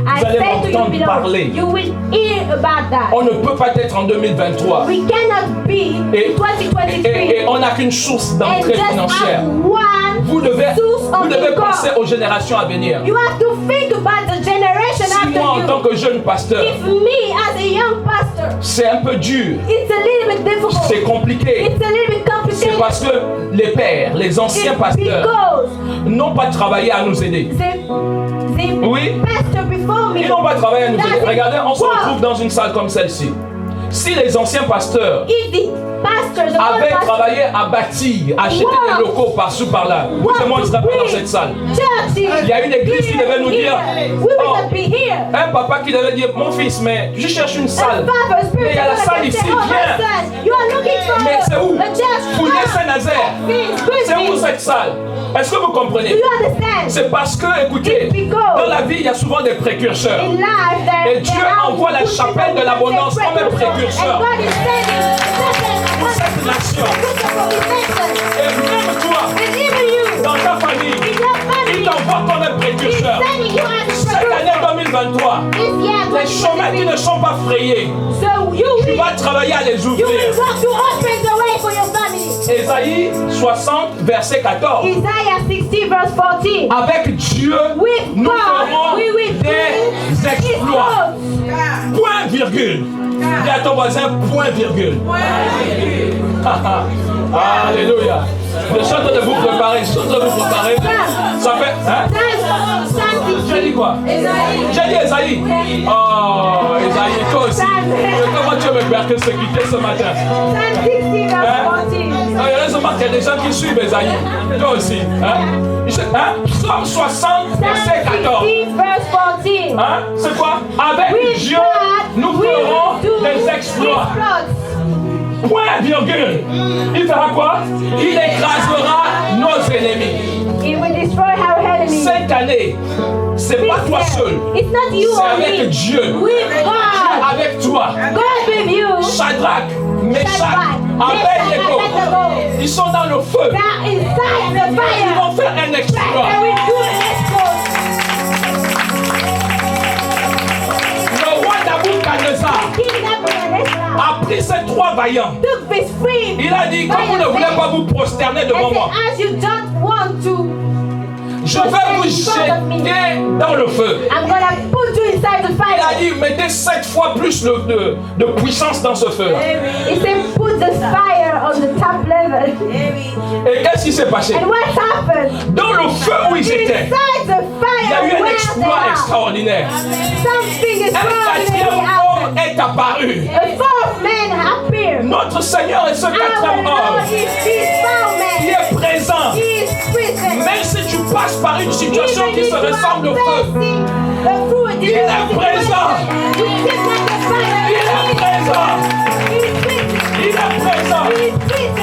B: I
A: vous allez
B: say to you,
A: m'entendre
B: beloved,
A: parler.
B: you will hear about that.
A: On ne peut pas être en 2023
B: We cannot be
A: et,
B: in 2023
A: et on n'a qu'une source
B: and
A: d'entrée
B: just
A: financière.
B: have one
A: Vous devez
B: source of income.
A: penser aux générations à venir.
B: You have to think about the generation
A: Si moi, en
B: after
A: tant
B: you.
A: que jeune pasteur,
B: If me as a young pastor,
A: c'est un peu dur,
B: it's a little bit difficult.
A: c'est compliqué,
B: It's a little bit
A: c'est
B: complicated.
A: parce que les pères, les anciens
B: It's
A: pasteurs
B: because
A: n'ont pas travaillé à nous aider.
B: the
A: Oui.
B: pastor before me,
A: Ils n'ont pas travaillé à nous aider.
B: That's it.
A: Regardez, on se
B: Wow.
A: retrouve dans une salle comme celle-ci. Si les anciens pasteurs
B: if the pastors, the old
A: avaient
B: pastors,
A: travaillé à bâtir, à acheter
B: Wow.
A: des locaux par-ci par-là, vous et moi, on ne serait pas dans cette salle.
B: churches,
A: Il y a une église qui devait nous dire,
B: we will
A: oh,
B: not be here.
A: un papa qui devait dire, mon fils, mais je cherche une salle. Mais il y a la salle ici, viens.
B: You are looking for
A: Mais c'est où?
B: a church.
A: Fouillez Saint-Nazaire. C'est où cette salle? Est-ce que vous
B: Do
A: comprenez?
B: you understand?
A: C'est parce que, écoutez, dans la vie, il y a souvent des précurseurs.
B: In life,
A: Et Dieu envoie la chapelle de l'abondance comme un précurseur
B: And God is sending
A: pour cette nation. Et même toi,
B: And even you,
A: dans ta famille,
B: in your
A: il
B: family,
A: t'envoie comme un
B: He's
A: précurseur.
B: sending you as a
A: Cette année 2023,
B: This year,
A: les chemins qui ne sont pas frayés,
B: so you
A: tu
B: will,
A: vas travailler à les
B: you
A: ouvrir.
B: will walk to open the way for your family.
A: Ésaïe 60, verset 14.
B: Isaiah 60 verse 14.
A: Avec Dieu,
B: With
A: nous
B: God,
A: ferons
B: we will
A: des
B: do His
A: exploits.
B: works.
A: Point virgule. Dis à ton voisin, point virgule. Alléluia. Je suis en train de vous préparer. Je suis en train de vous préparer. Ça fait. Hein? J'ai dit quoi? J'ai dit Esaïe. Oh, Esaïe, toi aussi. Comment tu veux me persécuter ce matin?
B: Psalm 60 verse
A: Hein?
B: 14.
A: Il y a raison qu'il y a des gens qui suivent Esaïe. Toi aussi. Hein? Psaume 60, verset 14.
B: 60 verse 14.
A: Hein? C'est quoi? Avec
B: With
A: Dieu,
B: God,
A: nous
B: we
A: ferons
B: do
A: des exploits.
B: exploits.
A: Point virgule. Il fera quoi? Il écrasera nos ennemis.
B: He will destroy our enemies.
A: Cette année, c'est pas toi seul.
B: It's not you
A: C'est
B: or
A: avec
B: me.
A: Dieu.
B: With God.
A: Avec toi.
B: God with you.
A: Shadrach, Meshach,
B: Shadrach,
A: Abednego.
B: Meshach, Abednego.
A: Ils sont dans le feu.
B: They are inside the
A: Ils
B: fire.
A: vont faire un exploit.
B: They will do an exploit.
A: Le roi Nabuchodonosar
B: King Nebuchadnezzar
A: a pris ces trois vaillants.
B: took this free.
A: Il a dit, comme vous ne voulez pas vous prosterner devant
B: And
A: moi,
B: said, as you don't want to,
A: je vais vous jeter dans le feu.
B: I'm gonna put you inside the
A: Il a
B: fire.
A: dit, mettez 7 fois plus de puissance dans ce feu.
B: He said, put the fire on the top level.
A: Et qu'est-ce qui s'est passé?
B: And what happened?
A: Dans le feu où ils étaient,
B: Inside the
A: il y a eu
B: fire
A: un
B: where they
A: exploit
B: are,
A: extraordinaire.
B: something
A: Un
B: extraordinary
A: quatrième
B: happened.
A: homme est apparu.
B: A fourth man appeared.
A: Notre Seigneur est ce
B: Our
A: quatrième
B: Lord
A: homme
B: is this fourth
A: qui
B: man.
A: est présent.
B: He is present.
A: Même si tu passes par une situation
B: Even
A: qui
B: if
A: se
B: you are
A: ressemble au feu,
B: facing a food,
A: il est présent.
B: You sit like a fire.
A: Il est présent.
B: He is present.
A: Il est présent.
B: He is present.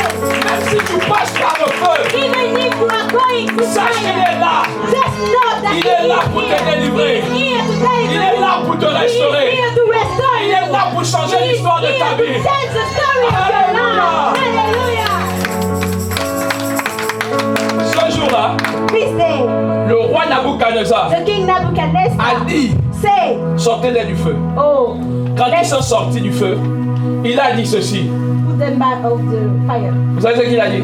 A: Même si tu passes par le feu,
B: Even if you are going to
A: sache qu'il
B: fire,
A: est là.
B: just know that
A: Il
B: he
A: est là
B: is
A: pour te
B: here.
A: délivrer.
B: He is here to deliver
A: Il est
B: you.
A: là pour te
B: He is
A: restaurer.
B: here to restore
A: Il
B: you.
A: est là pour changer
B: He is
A: l'histoire de
B: here
A: ta
B: to
A: vie.
B: change the story of your life. Hallelujah.
A: Ce jour-là,
B: This day,
A: le roi Nabuchodonosar
B: the king Nebuchadnezzar
A: a dit,
B: said,
A: sortez-les du feu.
B: oh,
A: Quand ils
B: let's
A: sont sortis du feu, il a dit ceci.
B: put them back of the fire.
A: Vous savez ce qu'il a dit?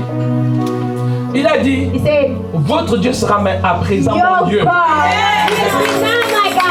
A: Il a dit,
B: He said,
A: votre Dieu sera à présent mon
B: your
A: Dieu.
B: God is now my God.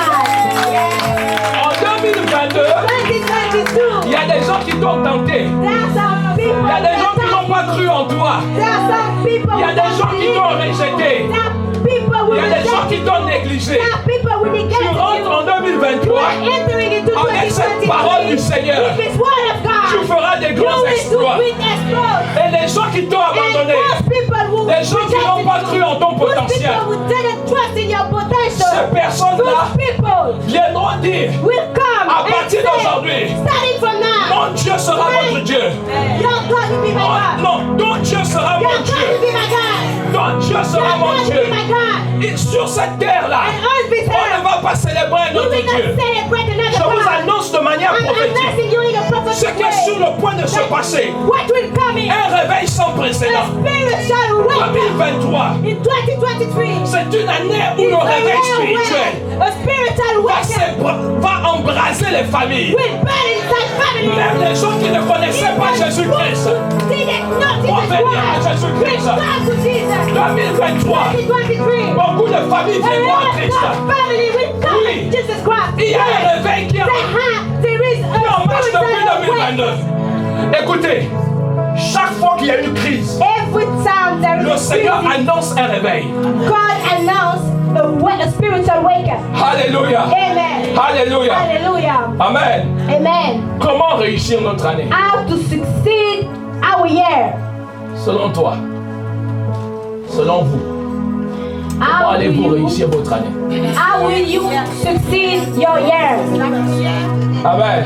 A: En 2022,
B: 2022,
A: il y a des gens qui t'ont tenté.
B: there are some people
A: Il y a des gens qui n'ont pas cru en toi.
B: There are some people
A: Il y a des gens qui t'ont rejeté.
B: There are people
A: Il
B: who
A: y a des gens
B: reject
A: qui
B: you.
A: t'ont négligé.
B: There are people who
A: Tu
B: negate
A: rentres en
B: you. You
A: 2023
B: are entering into
A: avec cette parole du
B: 2023
A: Seigneur.
B: with this word of God.
A: Tu feras des
B: You
A: grands
B: will do
A: exploits.
B: great exploits.
A: Et les gens qui t'ont
B: And
A: abandonné,
B: those people who
A: les gens qui n'ont pas cru en ton
B: those people
A: potentiel,
B: who didn't trust in your potential,
A: ces personnes-là
B: those people
A: viendront dire
B: will come
A: à
B: and
A: partir
B: say,
A: d'aujourd'hui,
B: starting from now,
A: Ton Dieu sera votre Dieu.
B: Your God will be my God.
A: Non, ton Dieu sera
B: Your
A: mon
B: God
A: Dieu.
B: will be my God.
A: Ton Dieu
B: Your
A: sera mon
B: God will
A: Dieu.
B: be my God.
A: Et sur cette terre-là,
B: And on this
A: on ne
B: earth,
A: va pas célébrer un
B: we
A: autre
B: will not
A: Dieu.
B: celebrate
A: Je
B: another
A: vous
B: God.
A: annonce de manière
B: I'm
A: prophétique
B: announcing you in a
A: ce
B: prophetic
A: qui est sur
B: way.
A: le point de se passer.
B: What will come in?
A: Un réveil sans
B: A
A: précédent.
B: spiritual wake
A: 2023,
B: in 2023.
A: c'est une année où
B: It's
A: le
B: a
A: réveil
B: real
A: spirituel
B: wake. A spiritual wake
A: va embraser les familles.
B: will burn inside families.
A: Même les gens qui ne connaissaient pas Jésus-Christ vont venir à Jésus-Christ. 2023, beaucoup de familles viendront à Christ. Oui. Il y a un réveil qui est en marche depuis 2022. Écoutez, chaque fois qu'il y a une crise,
B: Every time there
A: le
B: is a
A: Seigneur
B: crisis,
A: annonce un réveil.
B: God announced a spiritual wake-up.
A: Alléluia.
B: Amen.
A: Alléluia.
B: Hallelujah.
A: Amen.
B: Amen.
A: Comment réussir notre année?
B: How to succeed our year?
A: Selon toi, selon vous, comment allez-vous réussir votre année?
B: How will you succeed your year?
A: Amen.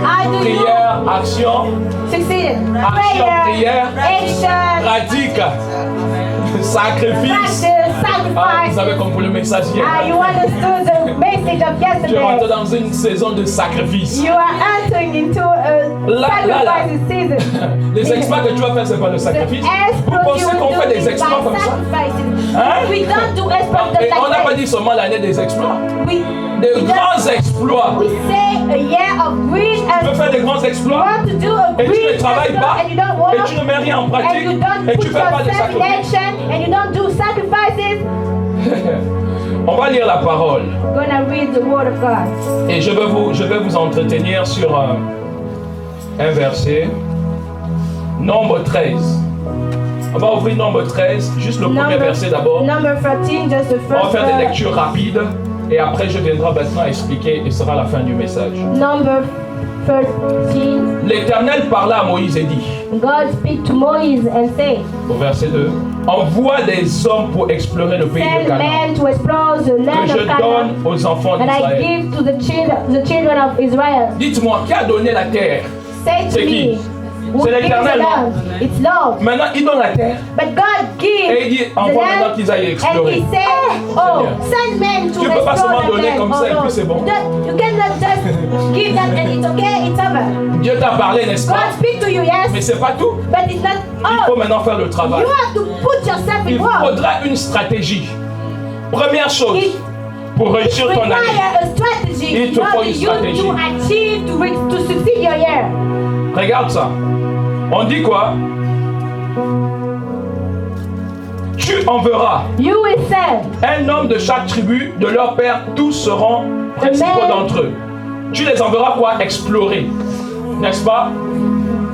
B: How do you
A: Prière, action,
B: succeed?
A: action, prière,
B: action,
A: pratique, sacrifice.
B: practice,
A: Ah, vous
B: sacrifice.
A: avez compris le message hier.
B: You understood the message of
A: Tu es rentré
B: yesterday.
A: dans une saison de sacrifice.
B: You are entering into a
A: Là.
B: sacrifice season.
A: Les exploits que tu vas faire, c'est pas le sacrifice. Vous pensez qu'on fait des exploits comme ça? Hein?
B: We don't do exploits
A: Et on n'a
B: like
A: pas
B: that.
A: dit seulement l'année des exploits.
B: We
A: Grands exploits.
B: We say a year of greed
A: Tu veux
B: and
A: faire des grands
B: you
A: exploits
B: want to do a
A: et tu
B: greed
A: ne travailles
B: exploit
A: pas
B: and you don't
A: et
B: work
A: tu ne mets rien en
B: and
A: pratique
B: you don't
A: et
B: put
A: tu fais pas de
B: yourself in
A: sacrifice.
B: action and you don't do sacrifices.
A: On va lire la parole
B: Gonna read the word of God.
A: et je vais vous entretenir sur un verset. Nombre 13. On va ouvrir Nombre 13, juste le premier verset d'abord.
B: Number 13, just the
A: On va
B: first
A: faire des
B: verse.
A: lectures rapides et après je viendrai maintenant expliquer et ce sera la fin du message.
B: Number 13.
A: L'Éternel parla à Moïse et dit,
B: God speak to Moses and say,
A: au verset 2, envoie des hommes pour explorer le pays de
B: send
A: Canaan
B: men to explore the
A: que
B: land
A: je
B: of Canaan
A: donne aux enfants
B: and I
A: d'Israël.
B: give to the children of Israel.
A: Dites-moi, qui a donné la terre?
B: Say to
A: C'est qui?
B: me, who
A: C'est
B: gives
A: l'Éternel,
B: the
A: non?
B: land? It's Lord.
A: Maintenant, il donne la terre
B: But God gives
A: et il dit,
B: the
A: envoie maintenant
B: land
A: qu'ils aillent
B: and
A: explorer.
B: He said, oh,
A: Seigneur.
B: send men to
A: Tu peux pas
B: explore
A: seulement
B: the
A: donner
B: land.
A: comme ça et
B: Oh,
A: puis c'est bon.
B: You cannot just give that and it's okay, it's over.
A: Dieu t'a parlé, n'est-ce
B: God
A: pas?
B: speak to you,
A: Mais
B: yes,
A: c'est pas tout.
B: but it's not
A: Il faut
B: all.
A: maintenant faire le travail.
B: You have to put yourself
A: Il
B: in work.
A: faudra une stratégie. Première chose,
B: It
A: pour réussir ton année,
B: requires a strategy
A: Il te
B: in
A: faut
B: order
A: une
B: you
A: stratégie.
B: to achieve, to succeed your year.
A: regarde ça. On dit quoi? Tu enverras
B: You will send
A: un homme de chaque tribu, de leur père, tous seront principaux
B: Amen.
A: d'entre eux. Tu les enverras quoi? Explorer. N'est-ce pas?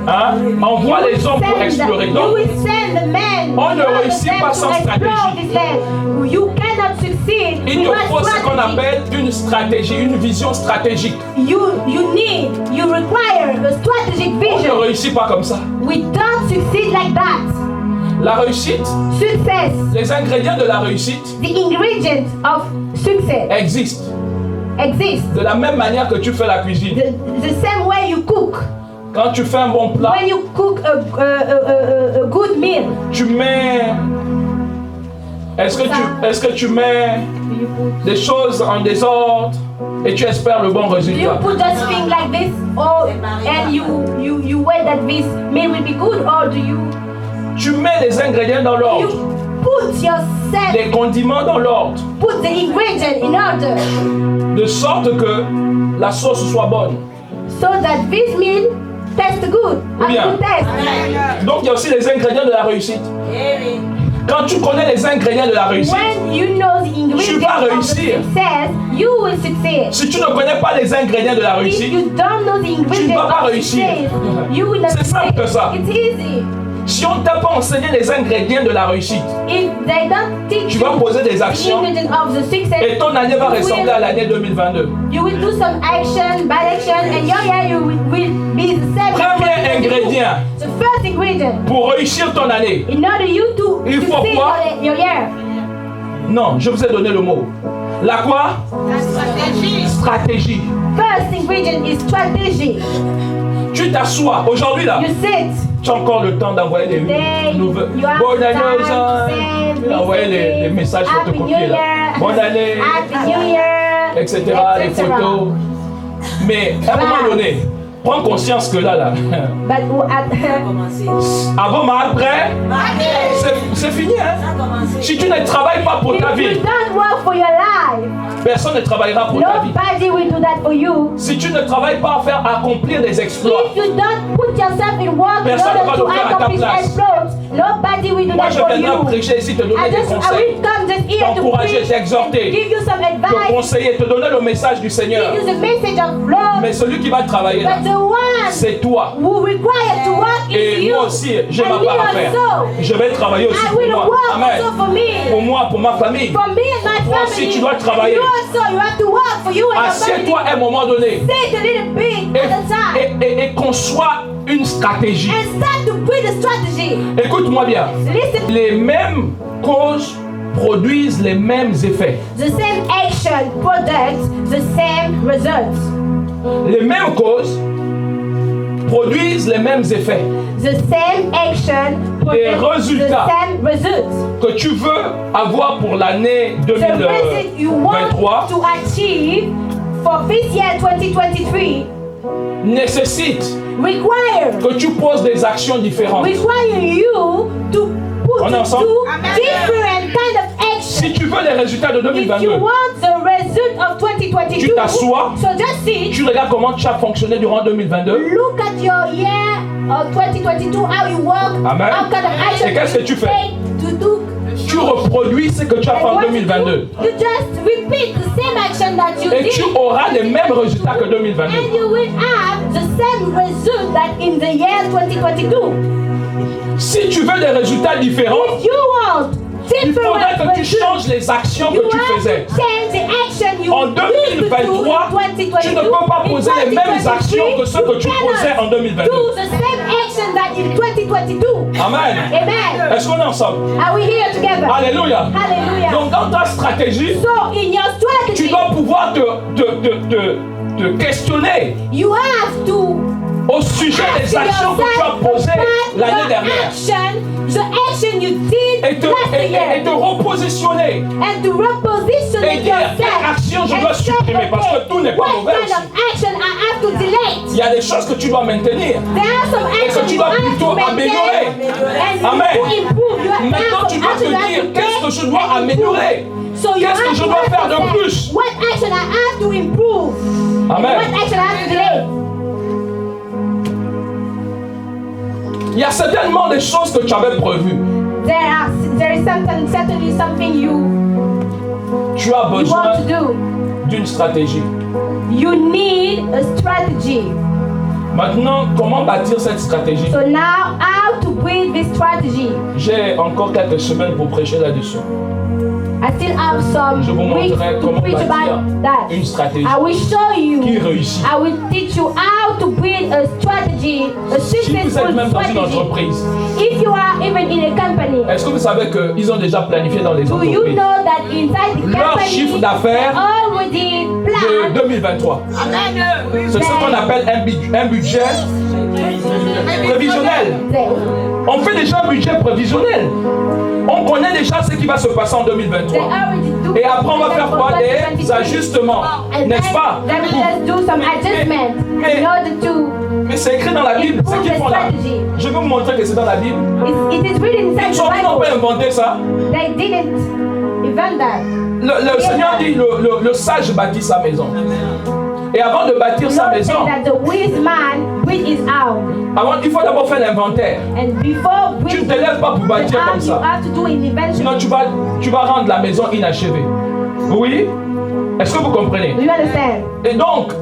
A: Hein? Envoie les hommes pour explorer.
B: You
A: Donc,
B: will send the men
A: on ne
B: all of
A: réussit
B: them
A: pas
B: to
A: sans
B: explore
A: stratégie.
B: this land. You cannot succeed
A: il te
B: without
A: faut ce qu'on
B: strategy.
A: appelle une stratégie, une vision stratégique.
B: You require a strategic
A: On ne
B: vision.
A: réussit pas comme ça.
B: We don't succeed like that.
A: La réussite,
B: Success,
A: les ingrédients de la réussite
B: the ingredient of success
A: existent.
B: exists.
A: De la même manière que tu fais la cuisine.
B: The same way you cook.
A: Quand tu fais un bon plat,
B: When you cook a good meal,
A: tu mets... Est-ce que tu mets des choses en désordre et tu espères le bon
B: do you
A: résultat?
B: put just things like this, or and you wait that this meal will be good, or do you
A: Tu mets les ingrédients dans l'ordre,
B: put yourself,
A: les condiments dans l'ordre,
B: put the ingredient in order,
A: de sorte que la sauce soit bonne.
B: so that this meal tastes good,
A: Bien.
B: a good taste.
A: Donc il y a aussi les ingrédients de la réussite. Quand tu connais les ingrédients de la réussite,
B: When you know the ingredients
A: vas
B: of the
A: réussir.
B: success, you will succeed.
A: si tu ne connais pas les ingrédients de la
B: If
A: réussite,
B: you don't know the
A: tu ne
B: ingredients
A: vas pas
B: of
A: réussir.
B: success, you will not
A: C'est simple
B: succeed.
A: que ça.
B: It's easy.
A: si on ne t'a pas enseigné les ingrédients de la réussite,
B: If they don't teach
A: tu
B: you
A: vas poser des
B: the
A: actions
B: ingredient of the success,
A: et ton année va ressembler à l'année 2022.
B: you will do some action, bad action, and your year you will be the same.
A: Premier ingrédient
B: The first ingredient,
A: pour réussir ton année.
B: in order you to
A: Il faut
B: succeed
A: quoi?
B: your year.
A: Non, je vous ai donné le mot. La quoi? Stratégie.
B: First ingredient is strategy.
A: Tu t'assois. Aujourd'hui là,
B: You sit.
A: tu as encore le temps d'envoyer des
B: Today,
A: nouvelles.
B: you have
A: Bonne année
B: time
A: aux
B: to
A: gens.
B: send
A: Envoyer les messages
B: Happy New
A: photocopiés là.
B: Year.
A: Bonne année,
B: Happy New Year.
A: etc. Les photos. Mais à un moment donné, prends conscience que là,
B: But
A: avant, mais après, c'est fini. Hein? Si tu ne travailles pas pour ta
B: if you
A: vie,
B: don't work for your life,
A: personne ne travaillera pour ta vie.
B: nobody will do that for you.
A: Si tu ne travailles pas à faire accomplir des exploits,
B: If you don't put yourself in work in
A: Personne ne va
B: order to
A: le faire à ta
B: accomplish
A: place.
B: exploits, nobody will do
A: moi
B: that
A: je
B: for
A: viendrai
B: you.
A: prêcher ici, te donner
B: I
A: des
B: will
A: conseils,
B: come just here to
A: t'encourager,
B: preach,
A: t'exhorter,
B: give you some
A: te
B: advice,
A: conseiller, te donner le message du Seigneur.
B: give you the message of love.
A: Mais celui qui va travailler là,
B: But the one
A: c'est toi.
B: who require to work is
A: Et
B: you.
A: moi aussi, j'ai ma
B: And me
A: part à faire.
B: also.
A: Je vais travailler aussi
B: I
A: pour
B: will
A: moi.
B: work
A: Amen.
B: also for me.
A: Pour moi, pour ma famille.
B: For me and my
A: Toi
B: family.
A: aussi, tu dois travailler.
B: And you also, you have to work for you and your
A: Assieds-toi
B: family.
A: à un moment donné
B: Sit a little bit at a time.
A: et conçois une stratégie.
B: And start to build a strategy.
A: Écoute-moi bien.
B: Listen.
A: Les mêmes causes produisent les mêmes effets.
B: The same action products the same results.
A: Les mêmes causes produisent les mêmes effets.
B: The same action
A: Les
B: products
A: résultats.
B: the same results.
A: Que tu veux avoir pour l'année
B: The result you want
A: 2023
B: to achieve for this year 2023
A: nécessite
B: require
A: que tu poses des actions différentes.
B: you to put
A: On est ensemble?
B: two different kind of action.
A: Si tu veux les résultats de
B: If you
A: 2022,
B: want the result of 2022,
A: Tu t'assois.
B: so just sit,
A: tu regardes comment tu as fonctionné durant 2022.
B: look at your year of 2022, how you work,
A: Amen.
B: how kind of action
A: Et qu'est-ce que tu fais?
B: take to do.
A: Tu reproduis ce que tu as fait en
B: And what you do,
A: 2022.
B: you just repeat the same action that you
A: Et
B: did.
A: tu auras les mêmes résultats que 2022.
B: And you will have the same result that in the year 2022.
A: Si tu veux des résultats différents,
B: If you want
A: il faudrait
B: different
A: que tu
B: results,
A: changes les actions
B: you
A: que tu
B: have
A: faisais.
B: to change the action you
A: En
B: used to do
A: 2023,
B: in 2022.
A: tu ne peux pas poser
B: In
A: les mêmes
B: 2023,
A: actions que ceux que tu
B: you
A: posais en
B: cannot
A: 2022.
B: do the same action that in 2022.
A: Amen.
B: Amen.
A: Est-ce qu'on est ensemble?
B: Are we here together?
A: Alléluia.
B: Hallelujah.
A: Donc dans ta stratégie,
B: So in your
A: tu
B: strategy,
A: dois pouvoir te questionner
B: you have to
A: au sujet des actions que tu as posées l'année dernière.
B: the action you did
A: Et te
B: last year,
A: repositionner.
B: and to reposition
A: Et dire
B: yourself.
A: quelle action je
B: and
A: dois
B: say,
A: supprimer parce que tout n'est pas
B: what
A: mauvais
B: kind
A: aussi.
B: of action I have to delete?
A: Il y a des choses que tu dois maintenir.
B: There are some
A: Et que
B: actions
A: tu
B: you
A: dois
B: have
A: plutôt
B: to maintain
A: améliorer.
B: and
A: Amen.
B: to improve. You have
A: Maintenant, tu dois te dire qu'est-ce que je dois améliorer.
B: So you
A: Qu'est-ce que
B: have
A: je
B: to
A: dois faire de
B: understand
A: plus?
B: What action I have to improve?
A: Amen.
B: And what action I have to delete?
A: Il y a certainement des choses que tu avais prévues.
B: There is certainly something you
A: Tu as
B: want
A: besoin
B: to do.
A: d'une stratégie.
B: You need a strategy.
A: Maintenant, comment bâtir cette stratégie?
B: So now, how to build this strategy?
A: J'ai encore quelques semaines pour prêcher là-dessus.
B: I still have some
A: Je vous
B: weeks
A: montrerai
B: to
A: comment
B: preach
A: bâtir
B: about that.
A: une stratégie
B: I will show you.
A: qui réussit.
B: I will teach you how to build a strategy, a
A: Si vous êtes
B: successful
A: même dans une
B: strategy.
A: entreprise,
B: If you are even in a company,
A: est-ce que vous savez qu'ils ont déjà planifié dans les
B: do you
A: entreprises
B: know that inside the
A: leur
B: company,
A: chiffre d'affaires
B: they already
A: de
B: planned
A: 2023? C'est ce qu'on appelle un budget prévisionnel. On fait déjà un budget prévisionnel. On connaît déjà ce qui va se passer en 2023. Et après, on va faire quoi? Des ajustements, n'est-ce pas?
B: Then we just do some adjustment in order to.
A: Mais c'est écrit dans la Bible. Ce qu'ils font là. Je vais vous montrer que c'est dans la Bible.
B: It is written inside
A: Ils
B: the
A: n'ont pas
B: Bible.
A: inventé ça.
B: They didn't invent that.
A: Le Seigneur dit le sage bâtit sa maison. Et avant de bâtir sa
B: Lord
A: maison,
B: said that the wise man built his house,
A: il faut d'abord faire l'inventaire.
B: and before
A: Tu ne
B: building
A: te lèves pas pour
B: the
A: bâtir comme
B: house, you
A: ça.
B: have to do an
A: Sinon,
B: invention.
A: tu vas rendre la maison inachevée. Oui? Est-ce que vous comprenez?
B: Do you understand?
A: Et donc,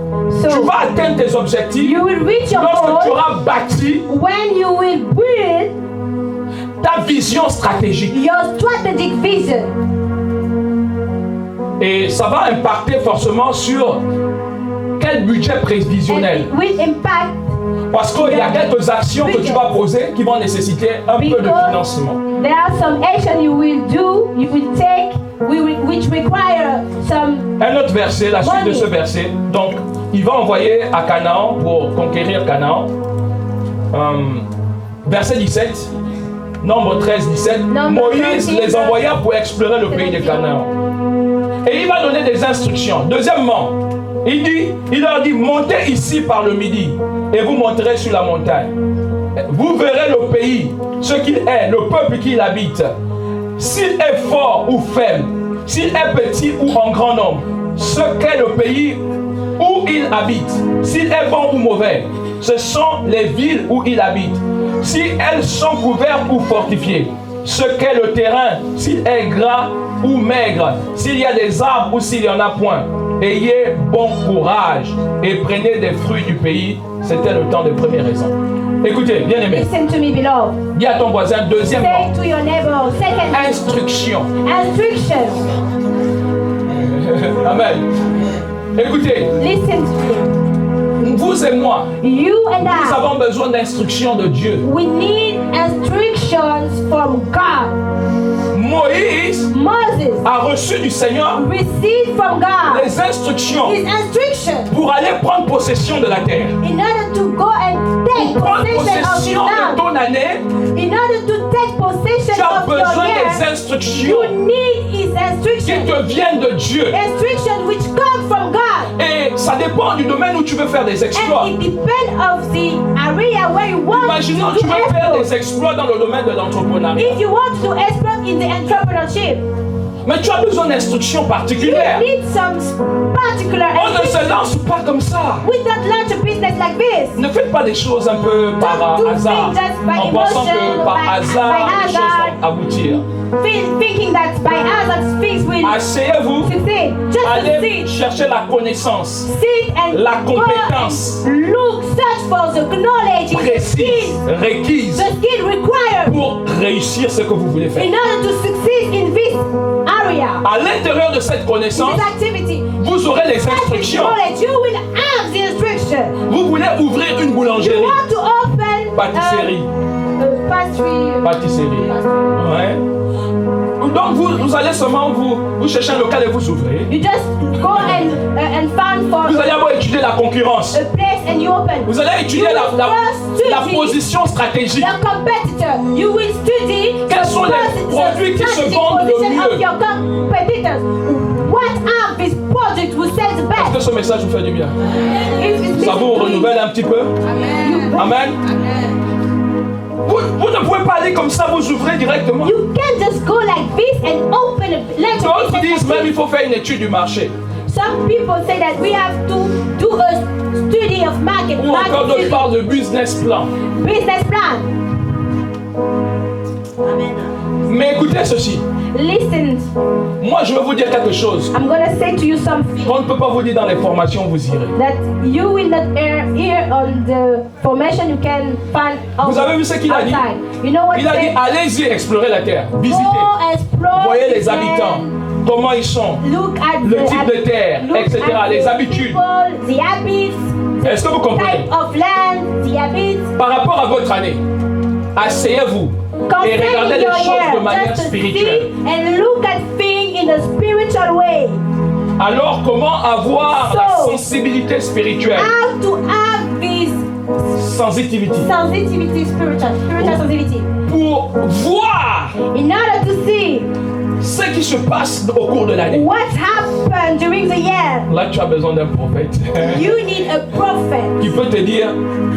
A: tu
B: So
A: vas atteindre tes objectifs
B: you will reach your
A: lorsque tu
B: goal
A: auras bâti
B: when you will build
A: ta vision stratégique.
B: your strategic vision.
A: Et ça va impacter forcément sur quel budget
B: And
A: prévisionnel.
B: it will impact
A: Parce qu'il y a quelques actions que tu vas poser qui vont nécessiter un peu de financement.
B: there are some action you will do, you will take, which require some.
A: Un autre verset, la suite de ce verset. Donc, il va envoyer à Canaan pour conquérir Canaan. Verset 17, Nombre 13, 17. Moïse les envoya pour explorer le pays de Canaan. Et il va donner des instructions. Deuxièmement, il leur dit, montez ici par le midi et vous monterez sur la montagne. Vous verrez le pays, ce qu'il est, le peuple qui l'habite. S'il est fort ou faible, s'il est petit ou en grand nombre, ce qu'est le pays où il habite, s'il est bon ou mauvais, ce sont les villes où il habite. Si elles sont couvertes ou fortifiées, ce qu'est le terrain, s'il est gras ou maigre, s'il y a des arbres ou s'il n'y en a point. Ayez bon courage et prenez des fruits du pays. C'était le temps de première raison. Écoutez, bien aimé.
B: Listen to me, beloved.
A: Dis à ton voisin, deuxièmement.
B: Say to your neighbor, second.
A: Instruction.
B: Instruction.
A: Amen. Écoutez.
B: Listen to me.
A: Vous et moi.
B: You and
A: Nous
B: I.
A: avons besoin d'instructions de Dieu.
B: We need instructions from God.
A: Moïse
B: Moses
A: a reçu du Seigneur
B: received from God
A: les instructions
B: his instruction
A: pour aller prendre possession de la terre.
B: in order to go and take
A: Pour prendre
B: possession of
A: possession
B: your
A: de
B: land.
A: ton année,
B: In order to take
A: tu
B: possession
A: as
B: of your
A: besoin des
B: year,
A: instructions
B: you need his
A: qui
B: instruction.
A: te viennent de Dieu.
B: Instruction which come from God.
A: Et ça dépend du domaine où tu veux faire des exploits.
B: And it depends of the area where you want
A: Imaginons
B: to
A: que tu
B: do
A: veux faire
B: exploit.
A: des exploits dans le domaine de l'entrepreneuriat.
B: If you want to exploit in the entrepreneurship,
A: Mais tu as besoin d'instructions
B: you
A: particulières.
B: need some particular
A: On ne se
B: instruction.
A: lance pas comme ça.
B: We don't launch a business like this.
A: Ne faites pas des choses un peu par
B: Don't do
A: hasard,
B: things just by
A: en pensant que
B: emotion,
A: par
B: by
A: hasard les choses
B: hazard.
A: vont aboutir.
B: Thinking that by hazard things will
A: Asseyez-vous,
B: succeed. Just
A: allez
B: sit.
A: chercher la connaissance
B: Sit and
A: La
B: go
A: compétence.
B: and look, search for the knowledge, the
A: précise,
B: skill,
A: requise
B: the skill required
A: pour réussir ce que vous voulez faire.
B: in order to succeed in this area,
A: À l'intérieur de cette
B: in
A: connaissance,
B: this activity.
A: vous aurez les
B: This
A: instructions.
B: knowledge, you will have the instruction.
A: Vous voulez ouvrir une
B: You
A: boulangerie,
B: want to open
A: pâtisserie, pâtisserie. Ouais. Donc vous allez seulement vous chercher un local et vous ouvrez.
B: You just go and find for
A: Vous allez avoir étudié la concurrence.
B: a place and you open.
A: Vous allez étudier la position stratégique.
B: The competitor. You will study
A: Quels sont les produits qui se vendent le
B: position
A: mieux?
B: of your competitors. What are these products who sell the
A: Est-ce que
B: best?
A: ce message vous fait du bien?
B: If it's
A: Ça vous
B: business
A: renouvelle un petit peu? Amen. Vous ne pouvez pas aller comme ça, vous ouvrez directement.
B: you can't just go like this and open a like
A: D'autres
B: a
A: disent
B: business.
A: même il faut faire une étude du marché.
B: Some people say that we have to do a study of market,
A: Ou encore d'autres
B: market
A: parlent de business plan.
B: business plan.
A: Mais écoutez ceci.
B: Listen,
A: Moi, je veux vous dire quelque chose.
B: I'm gonna say to you something
A: On ne peut pas vous dire dans les formations, vous irez.
B: that you will not hear on the formation you can find
A: Vous avez vu ce qu'il a dit?
B: outside. You know what
A: Il a dit,
B: said?
A: allez-y explorer la terre. Visitez.
B: Go explore.
A: Voyez les
B: the
A: habitants.
B: land.
A: Comment ils sont.
B: Look at
A: Le
B: the
A: type de terre,
B: look
A: etc.,
B: at
A: les
B: the
A: habitudes.
B: people, the habits,
A: Est-ce que vous comprenez?
B: type of land, the habits.
A: Par rapport à votre année, asseyez-vous et regardez
B: Concerning
A: les
B: your
A: choses de
B: year,
A: manière
B: just to
A: spirituelle.
B: see and look at things in a spiritual way.
A: Alors, comment avoir la
B: So,
A: sensibilité spirituelle?
B: How to have this
A: Sensitivity.
B: sensitivity, spiritual sensitivity,
A: Pour voir
B: in order to see
A: ce qui se passe au cours de l'année.
B: what happened during the year.
A: Là, tu as besoin d'un prophète
B: You need a prophet
A: qui peut te dire,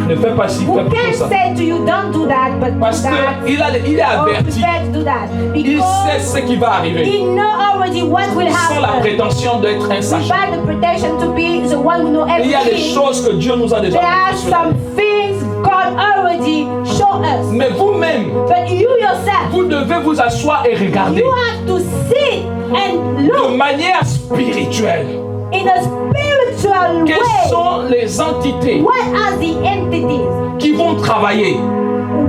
A: ne fais pas ci,
B: who
A: fais
B: can
A: pas ça.
B: say to you, don't do that, but do
A: Parce
B: that,
A: qu'il est
B: or
A: averti.
B: prefer to do that,
A: Il sait
B: because
A: ce qui va arriver.
B: he know already what will
A: Sans la
B: happen.
A: prétention d'être un sachant.
B: Without the pretension to be the one who know
A: Il y a des
B: everything.
A: choses que Dieu nous a déjà
B: There are
A: montrées sur la
B: some
A: vie.
B: things God already show us.
A: Mais vous-même,
B: But you yourself,
A: vous devez vous asseoir et regarder
B: you have to sit and
A: de
B: look
A: manière spirituelle.
B: in a spiritual
A: Quelles
B: way.
A: sont les entités
B: What are the entities
A: qui vont travailler?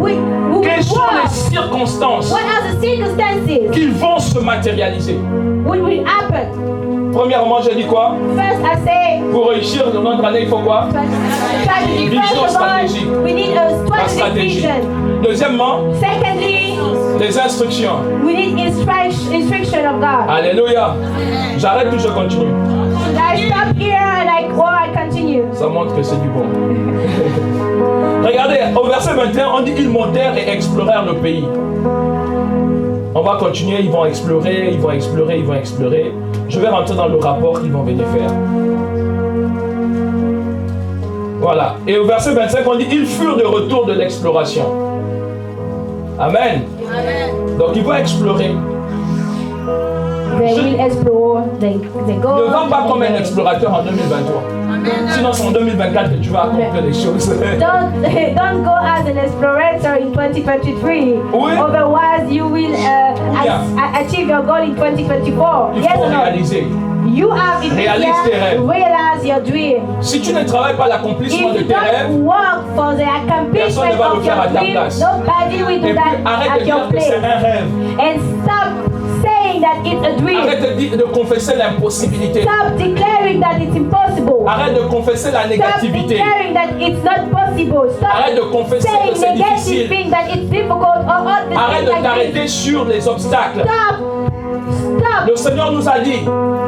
B: who
A: Quelles sont les
B: work?
A: circonstances
B: What are the circumstances
A: qui vont se matérialiser?
B: which will happen?
A: Premièrement, j'ai dit quoi?
B: First, I say,
A: Pour réussir dans notre année, il faut quoi?
B: strategy.
A: Vision
B: First of all,
A: stratégique.
B: we need a
A: La
B: strategic
A: stratégie.
B: vision.
A: Deuxièmement,
B: Secondly,
A: les instructions.
B: we need instruction of God.
A: Alléluia. J'arrête ou je continue?
B: Should I stop here or I continue?
A: Ça montre que c'est du bon. Regardez, au verset 21, on dit qu'ils montèrent et explorèrent le pays. On va continuer, ils vont explorer, ils vont explorer, ils vont explorer. Je vais rentrer dans le rapport qu'ils vont venir faire. Voilà. Et au verset 25, on dit ils furent de retour de l'exploration. Amen.
B: Amen.
A: Donc ils vont explorer.
B: They will explore. They go.
A: Ne va pas comme un explorateur en 2023. Sinon c'est en 2024 que tu vas accomplir les choses.
B: Don't go as an explorator in 2023.
A: Oui.
B: Otherwise, you will achieve your goal in 2024.
A: Il
B: Yes
A: faut
B: or no?
A: réaliser.
B: You have in
A: Réalise tes rêves.
B: realize your dream.
A: Si tu ne travailles pas l'accomplissement
B: If
A: de
B: you
A: tes rêves,
B: don't work for the
A: personne ne
B: accomplishment
A: va le
B: of
A: faire à
B: your
A: ta
B: dream,
A: place.
B: nobody will
A: et
B: do
A: puis
B: that
A: arrête de
B: at your
A: dire que c'est
B: place.
A: un rêve.
B: And stop saying that it's a dream.
A: Arrête de confesser l'impossibilité.
B: Stop declaring that it's impossible.
A: Arrête de confesser la
B: Stop
A: négativité.
B: declaring that it's not possible. Stop
A: Arrête de confesser que
B: saying
A: c'est
B: negative
A: difficile.
B: things that it's difficult or all the
A: Arrête
B: things
A: de
B: like
A: t'arrêter
B: this.
A: sur les obstacles.
B: Stop. Stop.
A: Le Seigneur nous a dit,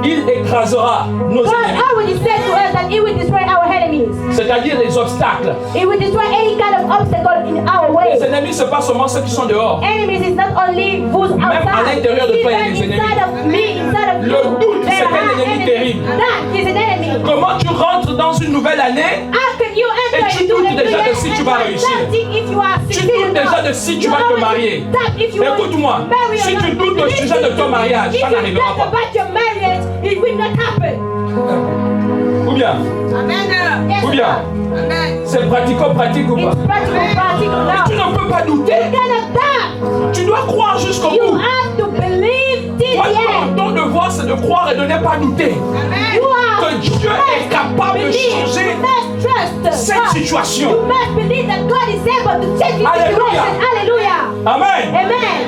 A: il écrasera nos
B: God
A: ennemis.
B: already said to us that He will destroy our enemies.
A: C'est-à-dire les obstacles.
B: He will destroy any kind of obstacle in our way.
A: Les ennemis, ce n'est pas seulement ceux qui sont dehors.
B: Enemies is not only who's outside.
A: Même à l'intérieur de toi, il y a des
B: Even
A: ennemis.
B: inside of me, inside of
A: Le
B: you,
A: doute,
B: there
A: c'est un
B: are
A: ennemi
B: enemies.
A: terrible.
B: That is an enemy.
A: Comment tu rentres dans une nouvelle année?
B: How can you enter
A: Et tu
B: into
A: doutes
B: the
A: déjà de
B: new
A: si
B: year
A: tu vas
B: and
A: réussir.
B: doubting if you are
A: Tu
B: succeeding
A: doutes
B: or
A: déjà
B: not?
A: de si tu
B: You
A: vas te
B: already
A: marier.
B: doubt if you will
A: Écoute-moi,
B: marry or
A: si
B: not.
A: tu doutes au sujet de ton mariage, ça n'arrivera
B: If you
A: pas.
B: doubt about your marriage, it will not happen.
A: Ou bien,
B: Yes,
A: ou bien, c'est pratico-pratique ou pas?
B: it's practical now.
A: Tu ne peux pas douter.
B: You cannot doubt.
A: Tu dois croire jusqu'au
B: You
A: bout.
B: have to believe till
A: Toi,
B: the end.
A: ton devoir, c'est de croire et de ne pas douter.
B: You are
A: Que Dieu est capable de
B: believe.
A: changer
B: You must trust
A: cette
B: God.
A: situation.
B: You must believe that God is able to change the
A: Alléluia.
B: situation. Hallelujah.
A: Amen.
B: Amen.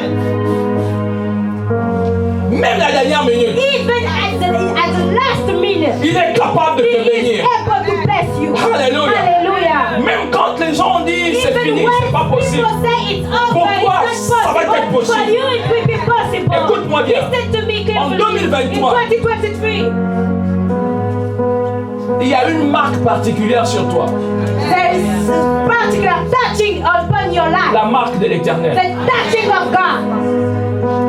A: Même la dernière minute,
B: Even at the last minute,
A: il est capable de
B: He
A: te
B: is
A: bénir.
B: able to bless you.
A: Alléluia.
B: Hallelujah.
A: Même quand les gens disent c'est
B: Even
A: fini,
B: when
A: c'est pas possible.
B: people say it's over,
A: Pourquoi
B: it's not
A: ça va être
B: possible.
A: possible?
B: For you, it will be possible.
A: Écoute-moi bien.
B: Listen to me
A: En
B: carefully.
A: 2023,
B: In 2023,
A: il y a une marque particulière sur toi.
B: there is a particular touching upon your life.
A: La marque de l'Éternel.
B: The touching of God.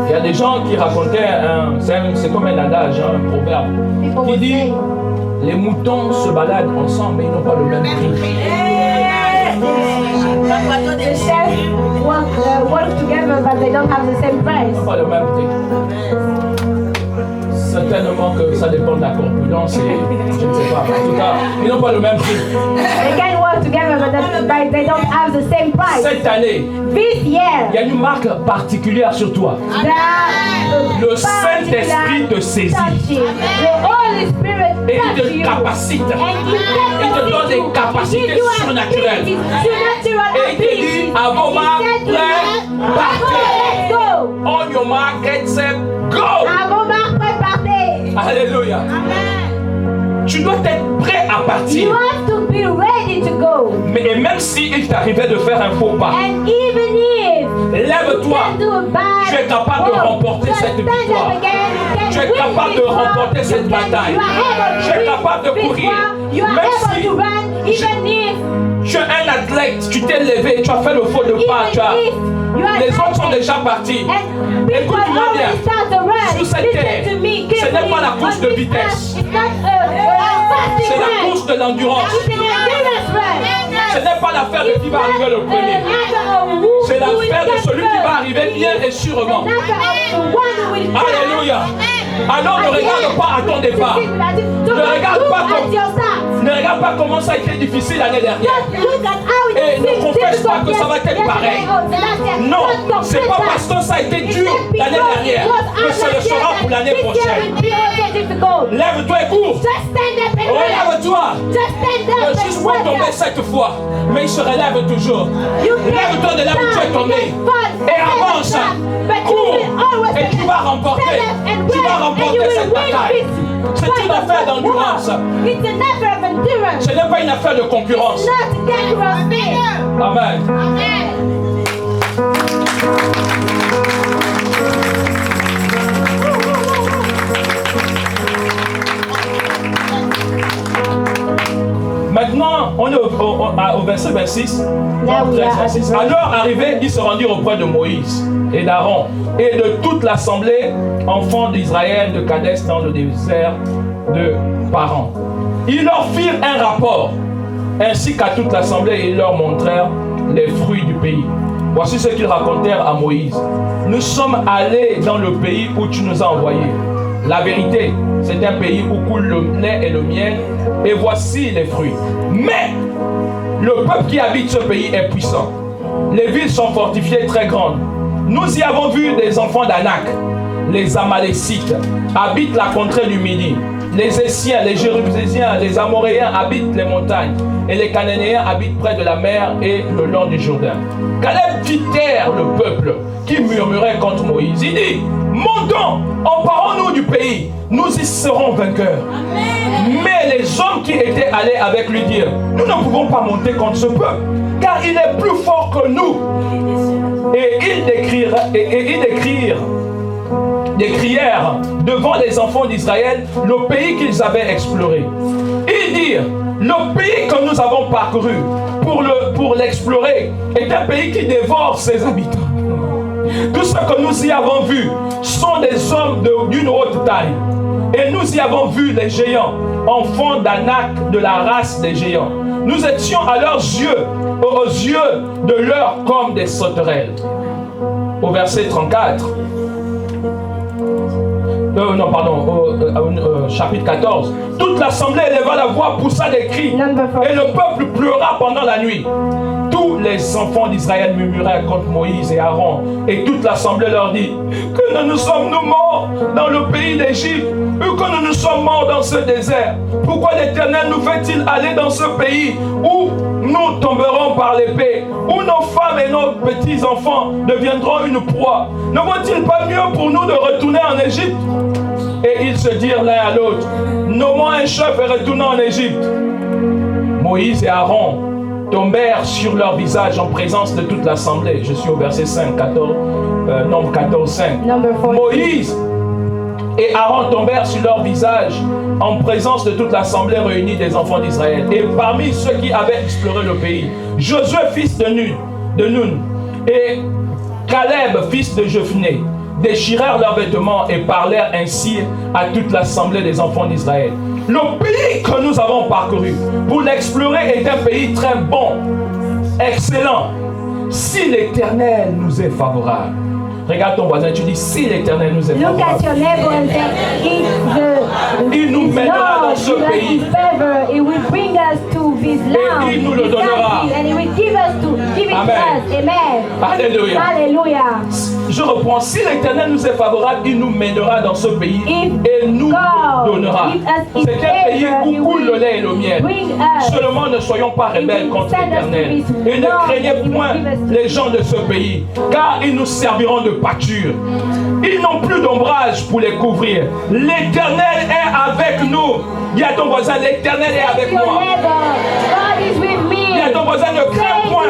A: Il y a des gens qui racontaient, c'est comme un adage, un proverbe,
B: People
A: qui
B: will
A: dit
B: say,
A: les moutons se baladent ensemble mais ils n'ont pas le même prix.
B: the chefs work together, but they don't have the same price.
A: Ils n'ont pas le même prix. Certainement que ça dépend de la corpulence et je ne sais pas. En tout cas, ils n'ont pas le même prix.
B: They can work together, but they don't have the same price.
A: Cette année,
B: This year,
A: il y a une marque particulière sur toi. Le Saint-Esprit te saisit.
B: touching. The Holy Spirit
A: Et il
B: touch
A: te
B: you.
A: capacite.
B: And
A: Il te donne des capacités surnaturelles. Et il te dit, à vos marques, prêts, partez.
B: Go.
A: On your mark, get set, go.
B: À vos marques, préparez.
A: Alléluia.
B: Amen.
A: Tu dois être prêt à partir.
B: You have to be ready to go.
A: Mais et même si il t'arrivait de faire un faux pas,
B: And even if
A: lève-toi.
B: you do a bad
A: Tu es capable de
B: work,
A: remporter
B: just
A: cette
B: stand up
A: victoire.
B: again, you can
A: Tu es
B: win
A: capable
B: this
A: de
B: war.
A: remporter cette
B: You can-
A: bataille.
B: you are able to
A: Tu es
B: win
A: capable de
B: this
A: courir.
B: war. You are
A: Même
B: able
A: si
B: to run, even if
A: tu es un athlète, tu t'es levé, tu as fait le faux de pas,
B: even
A: tu as...
B: if you are
A: Les autres sont
B: athlete,
A: déjà partis.
B: and people
A: Écoute-moi bien.
B: always start to run.
A: Sur cette
B: Listen
A: terre,
B: to me
A: ce n'est
B: carefully.
A: pas la course
B: On
A: de
B: this
A: vitesse.
B: path, it's not a fasting
A: C'est la
B: run.
A: course de l'endurance.
B: It's an endurance run.
A: Ce n'est pas l'affaire de qui va arriver le premier. C'est l'affaire de celui qui va arriver bien et sûrement. Alléluia. Alors ne regarde pas à ton départ. Ne regarde pas comment ça a été difficile l'année dernière. Et ne confesse pas que ça va être pareil. Non, c'est pas parce que ça a été dur l'année dernière que ça le sera pour l'année prochaine. Lève-toi et cours. Relève-toi. Ne juste pas tomber cette fois, mais il se relève toujours. Lève-toi de là où tu es tombé et avance. Cours et tu vas remporter. Tu vas remporter cette bataille. C'est une affaire d'endurance. Ce n'est pas une affaire de concurrence. Amen. Maintenant, est au verset 26.
B: Là où il y a
A: 26. Alors arrivés, ils se rendirent auprès de Moïse et d'Aaron et de toute l'assemblée, enfants d'Israël, de Kadès dans le désert de Paran. Ils leur firent un rapport, ainsi qu'à toute l'assemblée, ils leur montrèrent les fruits du pays. Voici ce qu'ils racontèrent à Moïse. Nous sommes allés dans le pays où tu nous as envoyés. La vérité, c'est un pays où coule le lait et le miel, et voici les fruits. Mais le peuple qui habite ce pays est puissant. Les villes sont fortifiées très grandes. Nous y avons vu des enfants d'Anak. Les Amalécites habitent la contrée du Midi. Les Essiens, les Jérusalémiens, les Amoréens habitent les montagnes. Et les Cananéens habitent près de la mer et le long du Jourdain. Caleb fit taire le peuple qui murmurait contre Moïse. Il dit, montons, emparons-nous du pays, nous y serons vainqueurs. Amen. Mais les hommes qui étaient allés avec lui dirent, nous ne pouvons pas monter contre ce peuple, car il est plus fort que nous. Et ils décrièrent devant les enfants d'Israël le pays qu'ils avaient exploré. Ils dirent, le pays que nous avons parcouru pour l'explorer est un pays qui dévore ses habitants. Tout ce que nous y avons vu sont des hommes d'une haute taille. Et nous y avons vu les géants, enfants d'Anak, de la race des géants. Nous étions à leurs yeux, aux yeux de l'heure comme des sauterelles. Au verset 34. Chapitre 14. Toute l'assemblée éleva la voix, poussa des cris, et le peuple pleura pendant la nuit. Tous les enfants d'Israël murmuraient contre Moïse et Aaron, et toute l'assemblée leur dit, que nous sommes-nous morts dans le pays d'Égypte, ou que nous sommes morts dans ce désert? Pourquoi l'Éternel nous fait-il aller dans ce pays où nous tomberons par l'épée, où nos femmes et nos petits-enfants deviendront une proie? Ne vaut-il pas mieux pour nous de retourner en Égypte? Et ils se dirent l'un à l'autre, nommons un chef et retournons en Égypte. Moïse et Aaron tombèrent sur leur visage en présence de toute l'assemblée. Je suis au verset 5, 14, nombre 14, 5. Moïse et Aaron tombèrent sur leur visage en présence de toute l'assemblée réunie des enfants d'Israël. Et parmi ceux qui avaient exploré le pays, Josué, fils de Nun, et Caleb, fils de Jephné, déchirèrent leurs vêtements et parlèrent ainsi à toute l'assemblée des enfants d'Israël. Le pays que nous avons parcouru pour l'explorer est un pays très bon, excellent. Si l'Éternel nous est favorable. Regarde ton voisin, tu dis, si l'Éternel nous est favorable, il nous mènera dans ce pays. Et il nous le donnera. Amen. Alléluia.
B: Alléluia.
A: Je reprends, si l'Éternel nous est favorable, il nous mènera dans ce pays et nous le donnera. C'est un pays où coule le lait et le miel. Seulement ne soyons pas rebelles contre l'Éternel. Et ne craignez point les gens de ce pays, car ils nous serviront de pâture. Ils n'ont plus d'ombrage pour les couvrir. L'Éternel est avec nous. Dis à ton voisin, l'Éternel est avec moi. Dis à ton voisin, ne crains point.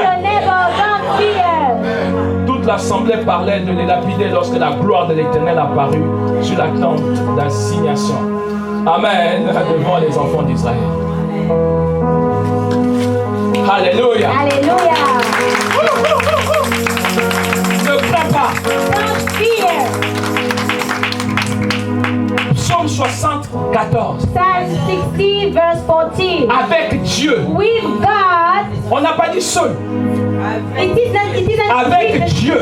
A: Toute l'assemblée parlait de les lapider lorsque la gloire de l'Éternel apparut sur la tente d'assignation. Amen. Devant les enfants d'Israël. Alléluia.
B: Alléluia.
A: Ne crains pas.
B: Don't fear.
A: Psaume 74.
B: Psalm 60 verse 14.
A: Avec Dieu.
B: With God.
A: On n'a pas dit seul.
B: It isn't
A: avec Dieu.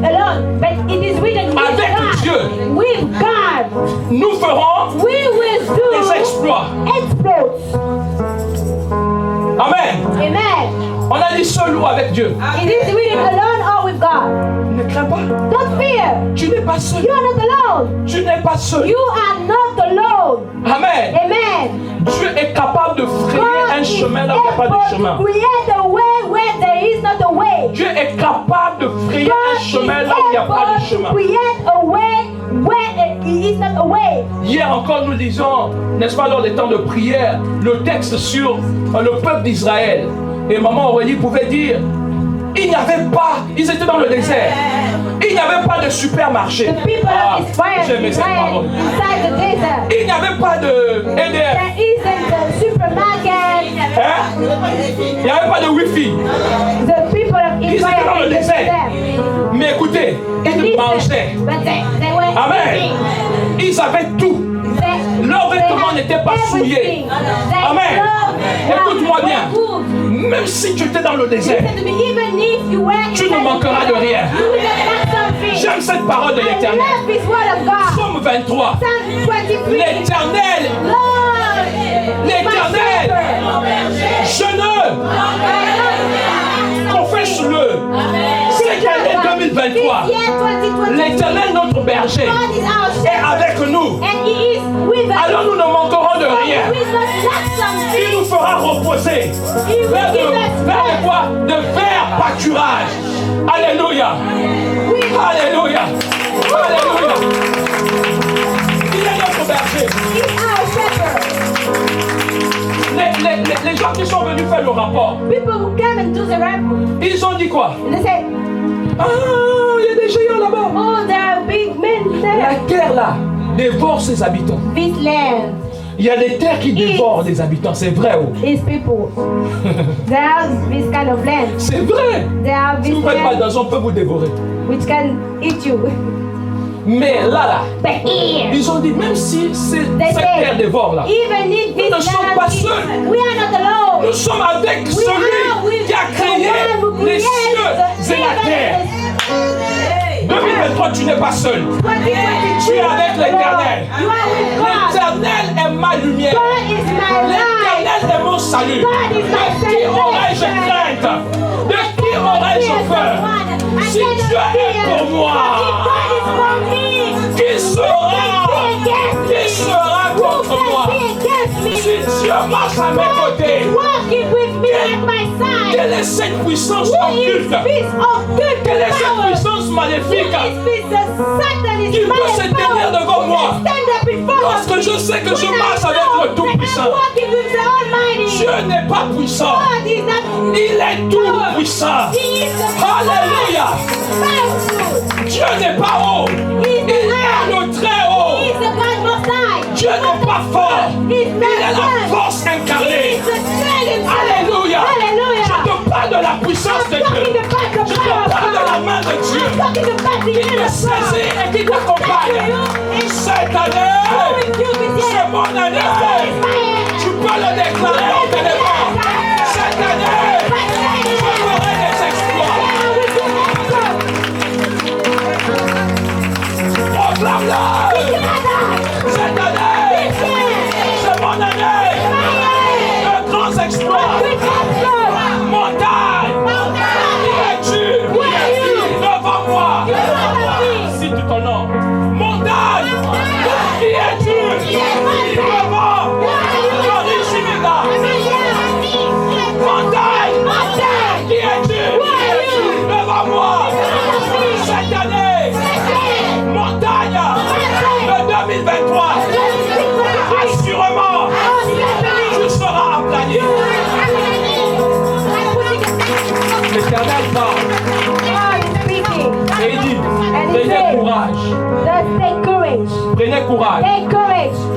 B: Alone, but it is written with
A: avec
B: God.
A: Dieu.
B: With God.
A: Nous ferons
B: We will do
A: des exploits.
B: Exploits.
A: Amen.
B: Amen.
A: On a dit seul ou avec Dieu.
B: It is written alone or with God.
A: Ne crains pas.
B: Don't fear.
A: Tu n'es pas seul.
B: You are not alone.
A: Tu n'es pas seul.
B: You are not alone.
A: Amen.
B: Amen.
A: Dieu est capable de frayer un chemin là où il n'y a pas de chemin.
B: Create a way where there is not a way.
A: Dieu est capable de frayer un chemin là où il n'y a pas de chemin.
B: Create a way where there is not a way.
A: Hier encore nous lisions, n'est-ce pas, lors des temps de prière, le texte sur le peuple d'Israël. Et maman Aurélie pouvait dire, il n'y avait pas, ils étaient dans le désert. Il n'y avait pas de supermarché. J'aimais cette parole. Il n'y avait pas de EDF.
B: There isn't a supermarket.
A: Hein? pas de wifi.
B: The people of
A: Ils étaient dans le
B: Israel,
A: désert. Mais écoutez, ils mangeaient. Amen. Ils avaient tout. Leurs vêtements n'étaient pas souillés. Amen. Écoute-moi bien. Même si tu étais dans le désert, tu ne manqueras de rien. J'aime cette parole de l'Éternel. Psaume 23. L'Éternel, jeune, confesse-le. C'est l'année 2023. L'Éternel, notre berger, est avec nous. Alors nous ne manquerons de rien. Il nous fera reposer vers de quoi? De verts pâturages. Alléluia. Alléluia. Alléluia. Il est notre berger. Les gens qui sont venus faire le rapport, ils ont dit quoi? Ah, il y a des géants là-bas.
B: Oh, there are big men there.
A: La terre là dévore ses habitants.
B: This land
A: Il y a des terres qui dévorent des habitants, c'est vrai. Oh.
B: is people. There's this kind of land.
A: C'est vrai.
B: There are
A: Si
B: this
A: vous faites pas
B: land
A: attention, on peut vous dévorer.
B: which can eat you.
A: Mais là,
B: But here,
A: ils ont dit, même si cette
B: they
A: terre
B: say,
A: dévore là,
B: even if
A: nous
B: this
A: ne sommes
B: land
A: pas
B: is,
A: seuls.
B: we are not alone.
A: Nous sommes avec celui qui a créé les cieux et la terre. 2023, tu n'es pas seul. Tu es avec l'Éternel. L'Éternel est ma lumière. L'Éternel est mon salut. De qui aurais-je crainte? De qui aurais-je peur? Si Dieu est pour moi, qui sera contre moi? Si Dieu marche à mes côtés, quelle est cette puissance occulte? Quelle est cette puissance maléfique qui peut se tenir devant moi lorsque je sais que je marche avec le Tout-Puissant? Dieu n'est pas puissant, il est tout-puissant. Alléluia. Dieu n'est pas haut, il est le très haut. Dieu n'est pas fort, il est la force incarnée. Alléluia. Je te parle de la puissance de Dieu. Je te parle de la main de Dieu qui te saisit et qui t'accompagne. Cette année, c'est mon année. Tu peux le déclarer au téléphone. Cette année, je ferai des exploits. Proclame-le. Cette année, c'est mon année. De grands exploits. Montagne. Qui es-tu devant moi? Cite ton nom. Montagne. Qui es-tu devant? Montagne. Qui es-tu devant moi? Cette année, montagne de 2023, assurément, tu seras aplani. L'Éternel parle et il dit, prenez courage. Prenez courage.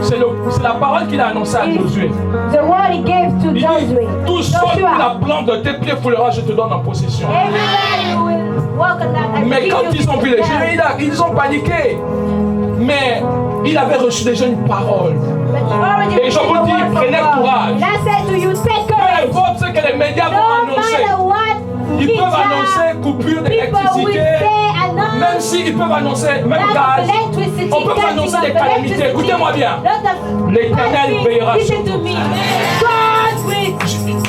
A: C'est la parole qu'il a annoncée à Josué.
B: The word he gave to
A: Il dit,
B: Joshua.
A: tout sol que la plante de tes pieds foulera, je te donne en possession.
B: Everybody will walk on that and
A: Mais
B: give
A: quand
B: you
A: ils ont vu les géants, ils ont paniqué. Mais il avait reçu déjà une parole. Et je vous dis, prenez courage.
B: And I said to you, take
A: Peu
B: courage.
A: importe ce que les médias vont
B: No
A: annoncer.
B: matter what
A: Ils peuvent
B: media,
A: annoncer coupure
B: people will
A: d'électricité.
B: say another.
A: Même s'ils peuvent annoncer, même gaz. On peut annoncer des calamités. Écoutez-moi bien. L'Éternel veillera sur
B: Listen to
A: nous.
B: me. God will.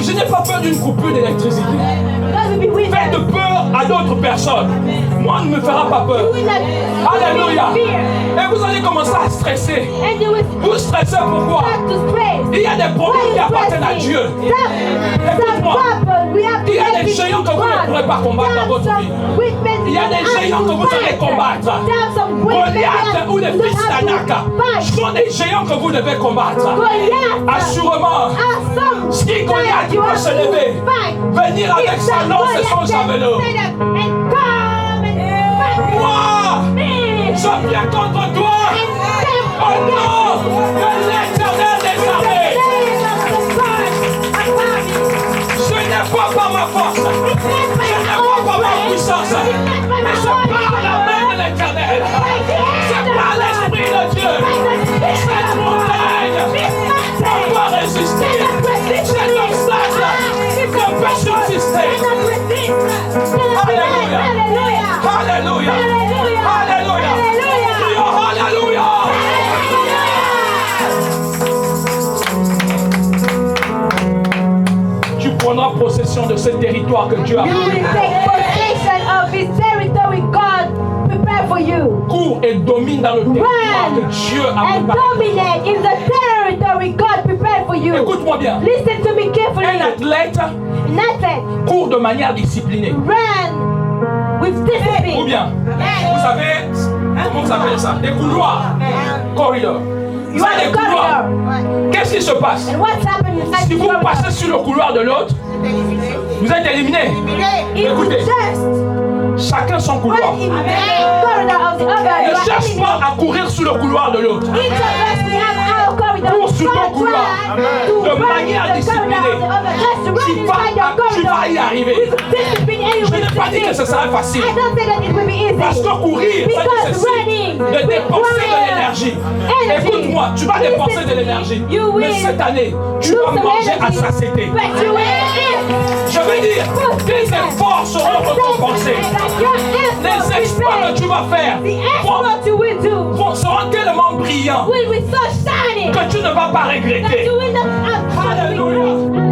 A: Je n'ai pas peur d'une coupure d'électricité.
B: God will be with
A: Faites
B: us.
A: peur à d'autres personnes. Moi, on ne me fera pas peur.
B: You will not
A: Alléluia.
B: fear.
A: Et vous allez commencer à stresser.
B: And you will
A: Vous stressez pourquoi?
B: start to stress.
A: Il y a des problèmes qui appartiennent à Dieu. Écoute-moi. Il y a des géants que vous ne pourrez pas combattre dans votre vie. Il y a des géants que vous allez combattre. Goliath ou les fils d'Anak sont des géants que vous devez combattre. Assurément, si Goliath peut se lever, venir avec sa lance et son javelot. Moi, je viens contre toi. Au nom de l'Éternel des armées. Je n'ai pas par prendre possession de ce territoire que Dieu a
B: You will take possession of this territory God prepared for you.
A: cours et domine dans le territoire que Dieu a
B: And
A: préparé.
B: dominate in the territory God prepared for you.
A: Écoute-moi bien.
B: Listen to me carefully.
A: Un athlète
B: Nothing.
A: court de manière disciplinée.
B: Run with
A: Ou
B: discipline.
A: bien, vous savez, comment vous appelez ça? Des couloirs. Corridors.
B: You
A: Ça,
B: are
A: des
B: the
A: couloirs.
B: corridor.
A: Qu'est-ce qui se passe?
B: And what's happening inside
A: Si
B: the
A: vous
B: corridor?
A: passez sur le couloir de l'autre, vous êtes éliminé.
B: If you
A: Écoutez,
B: just
A: chacun son couloir.
B: run in the corridor of the other,
A: Ne
B: you are
A: cherche
B: enemy.
A: pas à courir sur le couloir de l'autre.
B: Each of us, we have our corridor.
A: Cours sur ton
B: Don't
A: couloir.
B: try
A: De
B: to run in
A: manière
B: the corridor
A: disciplinée.
B: of the other. Just run
A: Tu
B: inside your
A: vas y
B: corridor.
A: arriver.
B: Discipline and you
A: Je
B: will
A: n'ai pas dit que ce
B: succeed.
A: serait facile.
B: I don't say that it will be easy.
A: Parce que courir, ça
B: Because
A: nécessite
B: running
A: de dépenser de l'énergie.
B: energy.
A: Écoute-moi, tu vas dépenser de l'énergie.
B: You will
A: Mais cette année, tu
B: lose
A: vas
B: some
A: manger à
B: energy,
A: satiété.
B: but you will eat.
A: Je veux dire, tes efforts seront récompensés. Les exploits que tu vas faire
B: The exploit you will do
A: seront tellement brillants
B: will be so shining
A: que tu ne vas pas
B: that
A: regretter.
B: you will not have
A: Alléluia.